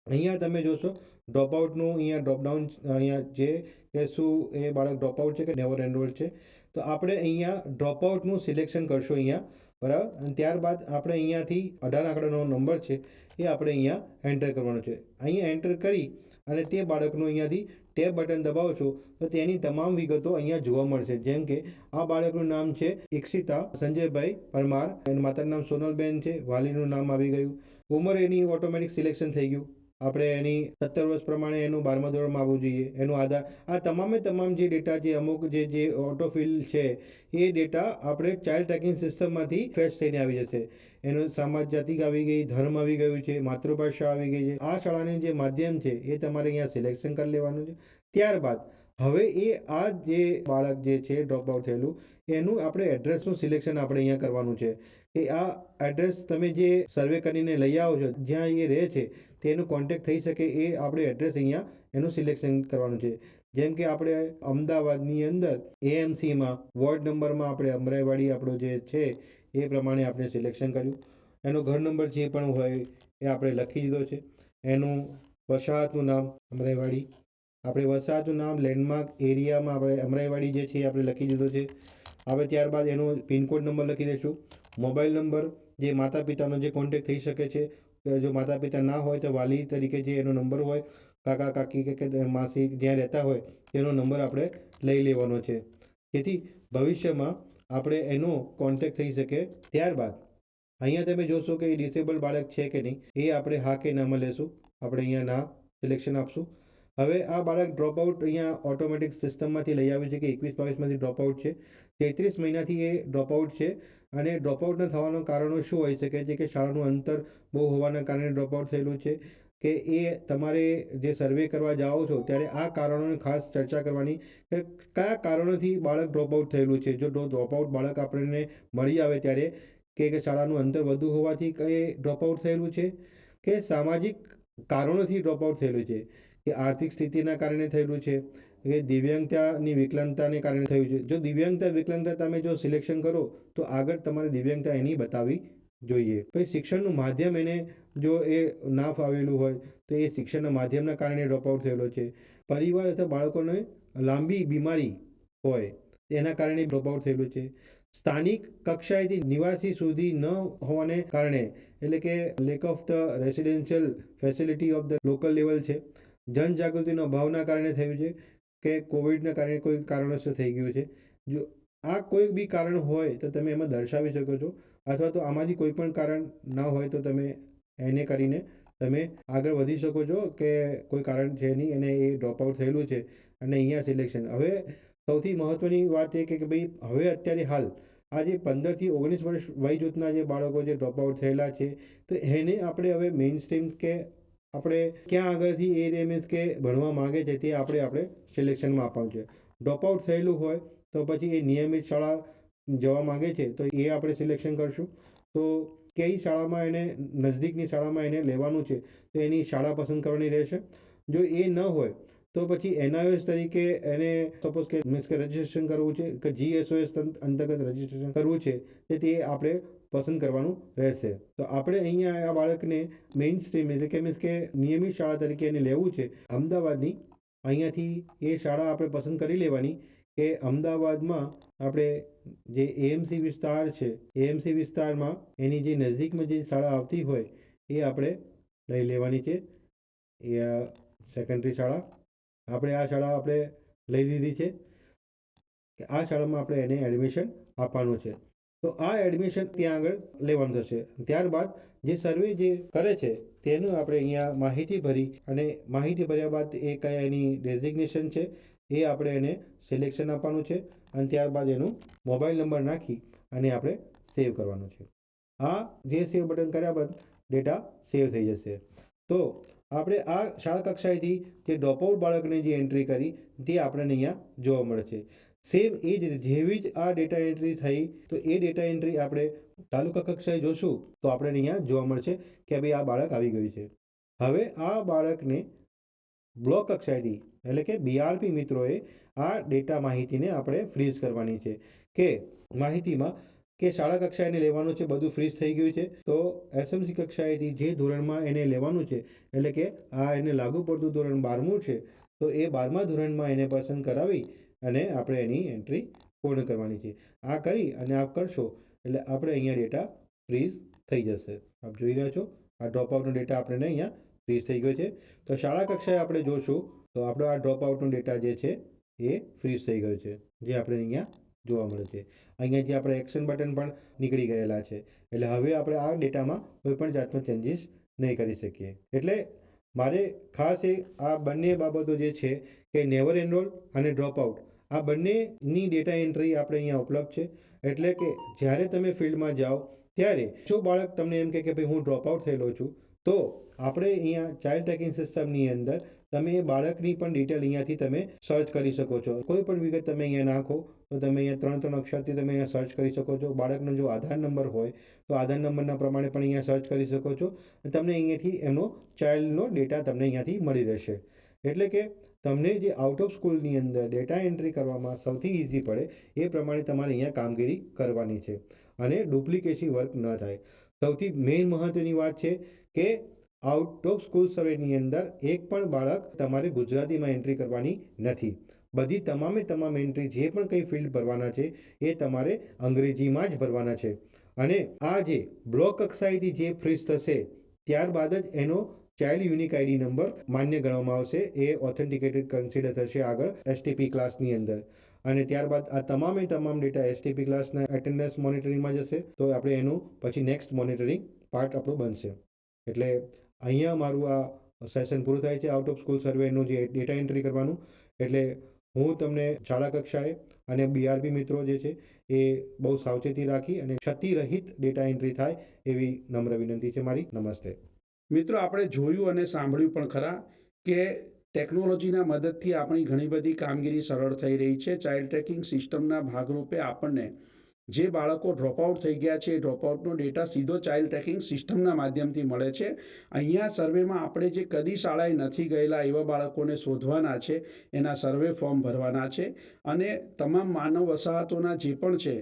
અહીંયા તમે જોશો ડ્રોપઆઉટનું અહીંયા ડ્રોપડાઉન અહીંયા જે કે શું એ બાળક ડ્રોપઆઉટ છે કે નેવર એનરોલ છે. તો આપણે અહીંયા ડ્રોપઆઉટનું સિલેક્શન કરશું અહીંયા, બરાબર. અને ત્યારબાદ આપણે અહીંયાથી 18 આંકડાનો નંબર છે એ આપણે અહીંયા એન્ટર કરવાનો છે. અહીંયા એન્ટર કરી અને તે બાળકનું અહીંયાથી ટેબ બટન દબાવશો તો તેની તમામ વિગતો અહીંયા જોવા મળશે. જેમ કે આ બાળકનું નામ છે ઈક્ષિતા સંજયભાઈ પરમાર, એનું માતાનું નામ સોનલબેન છે, વાલીનું નામ આવી ગયું, ઉંમર એની ઓટોમેટિક સિલેક્શન થઈ ગયું. આપણે એની 17 વર્ષ પ્રમાણે એનું 12મા ધોરણમાં આવવું જોઈએ, એનું આધાર, આ તમામ જે ડેટા જે અમુક જે ઓટોફિલ છે એ ડેટા આપણે ચાઇલ્ડ ટ્રેકિંગ સિસ્ટમમાંથી ફેચ થઈને આવી જશે. એનું સમાજ જાતિ આવી ગઈ, ધર્મ આવી ગયું છે, માતૃભાષા આવી ગઈ છે. આ શાળાનું જે માધ્યમ છે એ તમારે અહીંયા સિલેક્શન કરી લેવાનું છે. ત્યારબાદ હવે આ જે બાળક જે છે ડ્રોપઆઉટ થયેલું એનું આપણે એડ્રેસનું સિલેક્શન આપણે અહીંયા કરવાનું છે કે આ એડ્રેસ તમે જે સર્વે કરીને લઈ આવો છો જ્યાં એ રહે છે તેનું કોન્ટેક્ટ થઈ શકે એ આપણે એડ્રેસ અહીંયા એનું સિલેક્શન કરવાનું છે. જેમ કે આપણે અમદાવાદની અંદર એએમસીમાં વોર્ડ નંબરમાં આપણે અમરાઈવાડી આપણો જે છે એ પ્રમાણે આપણે સિલેક્શન કર્યું. એનો ઘર નંબર જે પણ હોય એ આપણે લખી દીધો છે. એનું વસાહતનું નામ અમરાઈવાડી, આપણે વસાહતનું નામ લેન્ડમાર્ક એરિયામાં આપણે અમરાઈવાડી જે છે એ આપણે લખી દીધો છે. હવે ત્યારબાદ એનો પિનકોડ નંબર લખી દઈશું. મોબાઈલ નંબર જે માતા પિતાનો જે કોન્ટેક્ટ થઈ શકે છે, જો માતા પિતા ના હોય તો વાલી તરીકે જે એનો નંબર હોય, કાકા કાકી કે માસી જ્યાં રહેતા હોય તેનો નંબર આપણે લઈ લેવાનો છે, જેથી ભવિષ્યમાં આપણે એનો કોન્ટેક્ટ થઈ શકે. ત્યારબાદ અહીંયા તમે જોશો કે એ ડિસેબલ બાળક છે કે નહીં એ આપણે હા કે નામાં લેશું. આપણે અહીંયા ના સિલેક્શન આપશું. હવે આ બાળક ડ્રોપઆઉટ અહીંયા ઓટોમેટિક સિસ્ટમમાંથી લઈ આવ્યું છે કે 21-22માંથી ડ્રોપઆઉટ છે. 33 મહિનાથી એ ડ્રોપઆઉટ છે અને ડ્રોપઆઉટ ન થવાનું કારણો શું હોઈ શકે છે કે શાળાનું અંતર બહુ હોવાના કારણે ડ્રોપઆઉટ થયેલું છે કે એ તમારે જે સર્વે કરવા જાઓ છો ત્યારે આ કારણોની ખાસ ચર્ચા કરવાની કે કયા કારણોથી બાળક ડ્રોપઆઉટ થયેલું છે. જો ડ્રોપઆઉટ બાળક આપણને મળી આવે ત્યારે કે શાળાનું અંતર વધુ હોવાથી એ ડ્રોપઆઉટ થયેલું છે કે સામાજિક કારણોથી ડ્રોપઆઉટ થયેલું છે કે આર્થિક સ્થિતિના કારણે થયેલું છે કે દિવ્યાંગતાની વિકલાંગતાને કારણે થયું છે. જો દિવ્યાંગતા વિકલાંગતા તમે જો સિલેક્શન કરો તો આગળ તમારે દિવ્યાંગતા એની બતાવવી જોઈએ. પછી શિક્ષણનું માધ્યમ એને જો એ ના ફાવેલું હોય તો એ શિક્ષણના માધ્યમના કારણે ડ્રોપઆઉટ થયેલો છે. પરિવાર અથવા બાળકોને લાંબી બીમારી હોય એના કારણે ડ્રોપઆઉટ થયેલું છે. સ્થાનિક કક્ષાએથી નિવાસી સુધી ન હોવાને કારણે એટલે કે lack of the residential facility of the local level છે. જનજાગૃતિનો અભાવના કારણે થયું છે કે કોવિડના કારણે કોઈ કારણોસર થઈ ગયું છે. જો આ કોઈ બી કારણ હોય તો તમે એમાં દર્શાવી શકો છો, અથવા તો આમાંથી કોઈ પણ કારણ ના હોય તો તમે એને કરીને તમે આગળ વધી શકો છો કે કોઈ કારણ છે નહીં અને એ ડ્રોપઆઉટ થયેલું છે અને અહીંયા સિલેક્શન. હવે સૌથી મહત્ત્વની વાત એ કે ભાઈ હવે અત્યારે હાલ આ જે 15 થી 19 વર્ષ વય જૂથના જે બાળકો જે ડ્રોપઆઉટ થયેલા છે તો એને આપણે હવે મેઇન સ્ટ્રીમ કે આપણે ક્યાં આગળથી એ મીન્સ કે ભણવા માંગે છે તે આપણે સિલેક્શનમાં આપવાનું છે. ડ્રોપઆઉટ થયેલું હોય તો પછી એ નિયમિત શાળા જવા માંગે છે તો એ આપણે સિલેક્શન કરશું. તો કઈ શાળામાં એને નજદીકની શાળામાં એને લેવાનું છે તો એની શાળા પસંદ કરવાની રહેશે. જો એ ન હોય તો પછી એનઆઈઓએસ તરીકે એને સપોઝ કે મીન્સ કે રજિસ્ટ્રેશન કરવું છે કે જીએસઓએસ અંતર્ગત રજિસ્ટ્રેશન કરવું છે તે આપણે પસંદ કરવાનું રહેશે. તો આપણે અહીંયા આ બાળકને મેઇન સ્ટ્રીમ એટલે કે મીન્સ કે નિયમિત શાળા તરીકે એને લેવું છે અમદાવાદની. અહીંયાથી એ શાળા આપણે પસંદ કરી લેવાની કે અમદાવાદમાં આપણે જે એએમસી વિસ્તાર છે એએમસી વિસ્તારમાં એની જે નજીકમાં જે શાળા આવતી હોય એ આપણે લઈ લેવાની છે. એ સેકન્ડરી શાળા આપણે આ શાળા આપણે લઈ લીધી છે કે આ શાળામાં આપણે એને એડમિશન આપવાનું છે. તો આ એડમિશન ત્યાં આગળ લેવાનું થશે. ત્યારબાદ જે સર્વે જે કરે છે તેનું આપણે અહીંયા માહિતી ભરી અને માહિતી ભર્યા બાદ એ કયા એની ડેઝિગ્નેશન છે એ આપણે એને સિલેક્શન આપવાનું છે અને ત્યારબાદ એનું મોબાઈલ નંબર નાખી અને આપણે સેવ કરવાનું છે. આ જે સેવ બટન કર્યા બાદ ડેટા સેવ થઈ જશે. તો આપણે આ શાળા કક્ષાએથી જે ડ્રોપઆઉટ બાળકને જે એન્ટ્રી કરી તે આપણને અહીંયા જોવા મળે છે. સેમ એ જ રીતે જેવી જ આ ડેટા એન્ટ્રી થઈ તો એ ડેટા એન્ટ્રી આપણે તાલુકા કક્ષાએ જોશું તો આપણે અહીંયા જોવા મળશે કે ભાઈ આ બાળક આવી ગયું છે. હવે આ બાળકને બ્લોક કક્ષાએથી એટલે કે બીઆરપી મિત્રોએ આ ડેટા માહિતીને આપણે ફ્રીઝ કરવાની છે કે માહિતીમાં કે શાળા કક્ષાએ લેવાનું છે બધું ફ્રીઝ થઈ ગયું છે. તો એસએમસી કક્ષાએથી જે ધોરણમાં એને લેવાનું છે એટલે કે આ એને લાગુ પડતું ધોરણ 12મું છે તો એ 12મા ધોરણમાં એને પસંદ કરાવી અને આપણે એની એન્ટ્રી પૂર્ણ કરવાની છે. આ કરી અને આપ કરશો એટલે આપણે અહીંયા ડેટા ફ્રીઝ થઈ જશે. આપ જોઈ રહ્યા છો આ ડ્રોપઆઉટનો ડેટા આપણને અહીંયા ફ્રીઝ થઈ ગયો છે. તો શાળા કક્ષાએ આપણે જોશું તો આપણો આ ડ્રોપઆઉટનો ડેટા જે છે એ ફ્રીઝ થઈ ગયો છે જે આપણે અહીંયા જોવા મળે છે. અહીંયાથી આપણે એક્શન બટન પણ નીકળી ગયેલા છે એટલે હવે આપણે આ ડેટામાં કોઈ પણ જાતનો ચેન્જીસ નહીં કરી શકીએ. એટલે મારે ખાસ આ બંને બાબતો જે છે કે નેવર એનરોલ અને ડ્રોપઆઉટ આ બંનેની ડેટા એન્ટ્રી આપણે અહીંયા ઉપલબ્ધ છે. એટલે કે જ્યારે તમે ફિલ્ડમાં જાઓ ત્યારે જો બાળક તમને એમ કહે કે ભાઈ હું ડ્રોપઆઉટ થયેલો છું તો આપણે અહીંયા ચાઇલ્ડ ટ્રેકિંગ સિસ્ટમની અંદર તમે એ બાળકની પણ ડિટેલ અહીંયાથી તમે સર્ચ કરી શકો છો. કોઈ પણ વિગત તમે અહીંયા નાખો તો તમે અહીંયા 3 અક્ષરથી તમે અહીંયા સર્ચ કરી શકો છો. બાળકનો જો આધાર નંબર હોય તો આધાર નંબરના પ્રમાણે પણ અહીંયા સર્ચ કરી શકો છો. તમને અહીંયાથી એનો ચાઇલ્ડનો ડેટા તમને અહીંયાથી મળી રહેશે. એટલે કે તમને જે આઉટ ઓફ સ્કૂલની અંદર ડેટા એન્ટ્રી કરવામાં સૌથી ઇઝી પડે એ પ્રમાણે તમારે અહીંયા કામગીરી કરવાની છે અને ડુપ્લિકેસી વર્ક ન થાય. સૌથી મેઇન મહત્વની વાત છે કે આઉટ ઓફ સ્કૂલ સર્વેની અંદર એક પણ બાળક તમારે ગુજરાતીમાં એન્ટ્રી કરવાની નથી. બધી તમામ એન્ટ્રી જે પણ કંઈ ફિલ્ડ ભરવાના છે એ તમારે અંગ્રેજીમાં જ ભરવાના છે. અને આ જે બ્લોક કક્ષાએથી જે ફ્રીઝ થશે ત્યારબાદ જ એનો ચાઇલ્ડ યુનિક આઈડી નંબર માન્ય ગણવામાં આવશે. એ ઓથેન્ટિકેટેડ કન્સિડર થશે આગળ એસટીપી ક્લાસની અંદર. અને ત્યારબાદ આ તમામ ડેટા એસટીપી ક્લાસના એટેન્ડન્સ મોનિટરિંગમાં જશે તો આપણે એનું પછી નેક્સ્ટ મોનિટરિંગ પાર્ટ આપણું બનશે. એટલે અહીંયા મારું આ સેશન પૂરું થાય છે આઉટ ઓફ સ્કૂલ સર્વેનું જે ડેટા એન્ટ્રી કરવાનું. એટલે હું તમને શાળા કક્ષાએ અને બીઆરપી મિત્રો જે છે એ બહુ સાવચેતી રાખી અને ક્ષતિરહિત ડેટા એન્ટ્રી થાય એવી નમ્ર વિનંતી છે મારી. નમસ્તે મિત્રો, આપણે જોયું અને સાંભળ્યું પણ ખરા કે ટેકનોલોજીના મદદથી આપણી ઘણી બધી કામગીરી સરળ થઈ રહી છે. ચાઇલ્ડ ટ્રેકિંગ સિસ્ટમના ભાગરૂપે આપણને જે બાળકો ડ્રોપઆઉટ થઈ ગયા છે એ ડ્રોપઆઉટનો ડેટા સીધો ચાઇલ્ડ ટ્રેકિંગ સિસ્ટમના માધ્યમથી મળે છે. અહીંયા સર્વેમાં આપણે જે કદી શાળાએ નથી ગયેલા એવા બાળકોને શોધવાના છે, એના સર્વે ફોર્મ ભરવાના છે અને તમામ માનવ વસાહતોના જે પણ છે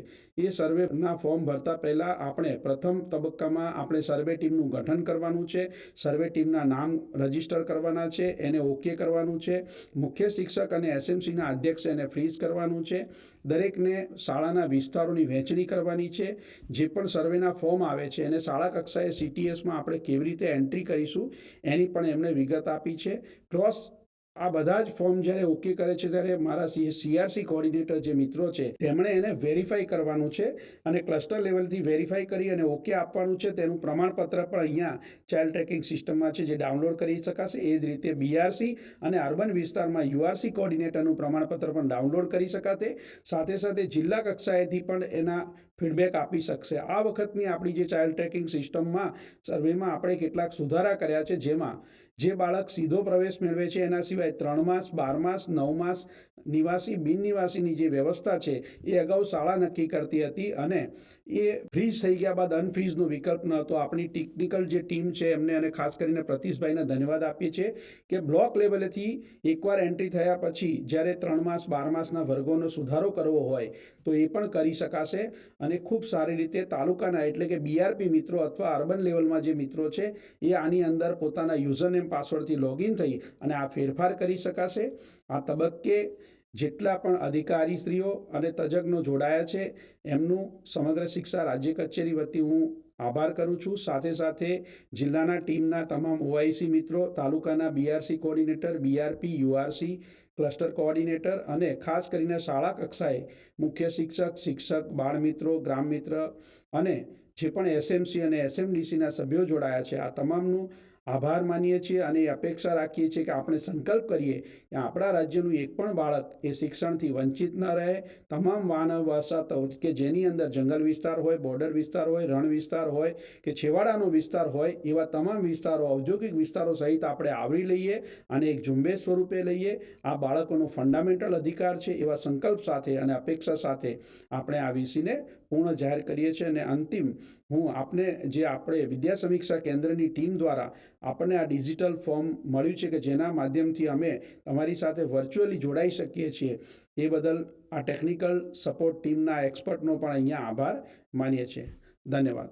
એ સર્વેના ફોર્મ ભરતા પહેલાં આપણે પ્રથમ તબક્કામાં આપણે સર્વે ટીમનું ગઠન કરવાનું છે. સર્વે ટીમના નામ રજીસ્ટર કરવાના છે, એને ઓકે કરવાનું છે. મુખ્ય શિક્ષક અને એસએમસીના અધ્યક્ષ એને ફ્રીઝ કરવાનું છે. દરેકને શાળાના વિસ્તારોની વહેંચણી કરવાની છે. જે પણ સર્વેના ફોર્મ આવે છે એને શાળા કક્ષાએ CTSમાં આપણે કેવી રીતે એન્ટ્રી કરીશું એની પણ એમને વિગત આપી છે. ક્રોસ આ બધા જ ફોર્મ જ્યારે ઓકે કરે છે ત્યારે મારા CRC કોઓર્ડિનેટર જે મિત્રો છે તેમણે એને વેરીફાઈ કરવાનું છે અને ક્લસ્ટર લેવલથી વેરીફાઈ કરી અને ઓકે આપવાનું છે. તેનું પ્રમાણપત્ર પણ અહીંયા ચાઇલ્ડ ટ્રેકિંગ સિસ્ટમમાં છે જે ડાઉનલોડ કરી શકાશે. એ જ રીતે BRC અને અર્બન વિસ્તારમાં URC કોઓર્ડિનેટરનું પ્રમાણપત્ર પણ ડાઉનલોડ કરી શકાશે. સાથે સાથે જિલ્લા કક્ષાએથી પણ એના ફીડબેક આપી શકશે. આ વખતની આપણી જે ચાઇલ્ડ ટ્રેકિંગ સિસ્ટમમાં સર્વેમાં આપણે કેટલાક સુધારા કર્યા છે, જેમાં જે બાળક સીધો પ્રવેશ મેળવે છે એના સિવાય 3 માસ, 12 માસ, 9 માસ નિવાસી બિનનિવાસીની જે વ્યવસ્થા છે એ અગાઉ શાળા નક્કી કરતી હતી અને એ ફ્રીઝ થઈ ગયા બાદ અનફ્રીઝનો વિકલ્પ ન હતો. આપણી ટેકનિકલ જે ટીમ છે એમને અને ખાસ કરીને પ્રતિશભાઈને ધન્યવાદ આપીએ છીએ કે બ્લોક લેવલેથી એકવાર એન્ટ્રી થયા પછી જ્યારે 3 માસ 12 માસના વર્ગોનો સુધારો કરવો હોય તો એ પણ કરી શકાશે અને ખૂબ સારી રીતે તાલુકાના એટલે કે BRP મિત્રો અથવા અર્બન લેવલમાં જે મિત્રો છે એ આની અંદર પોતાના યુઝરનેમ પાસવર્ડથી લોગિન થઈ અને આ ફેરફાર કરી શકાશે. આ તબક્કે જેટલા પણ અધિકારીશ્રીઓ અને તજજ્ઞો જોડાયા છે એમનું સમગ્ર શિક્ષા રાજ્ય કચેરી વતી હું આભાર કરું છું. સાથે સાથે જિલ્લાના ટીમના તમામ ઓઆઈસી મિત્રો, તાલુકાના BRC coordinator, BRP, URC, cluster coordinator અને ખાસ કરીને શાળા કક્ષાએ મુખ્ય શિક્ષક, બાળ મિત્રો, ગ્રામ મિત્ર અને જે પણ એસએમસી અને એસએમડીસીના સભ્યો જોડાયા છે, આ તમામનું આભાર માનીએ છીએ અને અપેક્ષા રાખીએ છીએ કે આપણે સંકલ્પ કરીએ કે આપણા રાજ્યનું એક પણ બાળક એ શિક્ષણથી વંચિત ન રહે. તમામ માનવ વસાહતો કે જેની અંદર જંગલ વિસ્તાર હોય, બોર્ડર વિસ્તાર હોય, રણ વિસ્તાર હોય કે છેવાડાનો વિસ્તાર હોય, એવા તમામ વિસ્તારો, ઔદ્યોગિક વિસ્તારો સહિત આપણે આવરી લઈએ અને એક ઝુંબેશ સ્વરૂપે લઈએ. આ બાળકોનો ફંડામેન્ટલ અધિકાર છે. એવા સંકલ્પ સાથે અને અપેક્ષા સાથે આપણે આ વીસીને પૂર્ણ જાહેર કરીએ છીએ. અને અંતિમ હું આપણે જે આપણે વિદ્યા સમીક્ષા કેન્દ્રની ટીમ દ્વારા આપણને આ ડિજિટલ ફોર્મ મળ્યું છે કે જેના માધ્યમથી અમે તમારી સાથે વર્ચ્યુઅલી જોડાઈ શકીએ છીએ, એ બદલ આ ટેકનિકલ સપોર્ટ ટીમના એક્સપર્ટનો પણ અહીંયા આભાર માનીએ છીએ. ધન્યવાદ.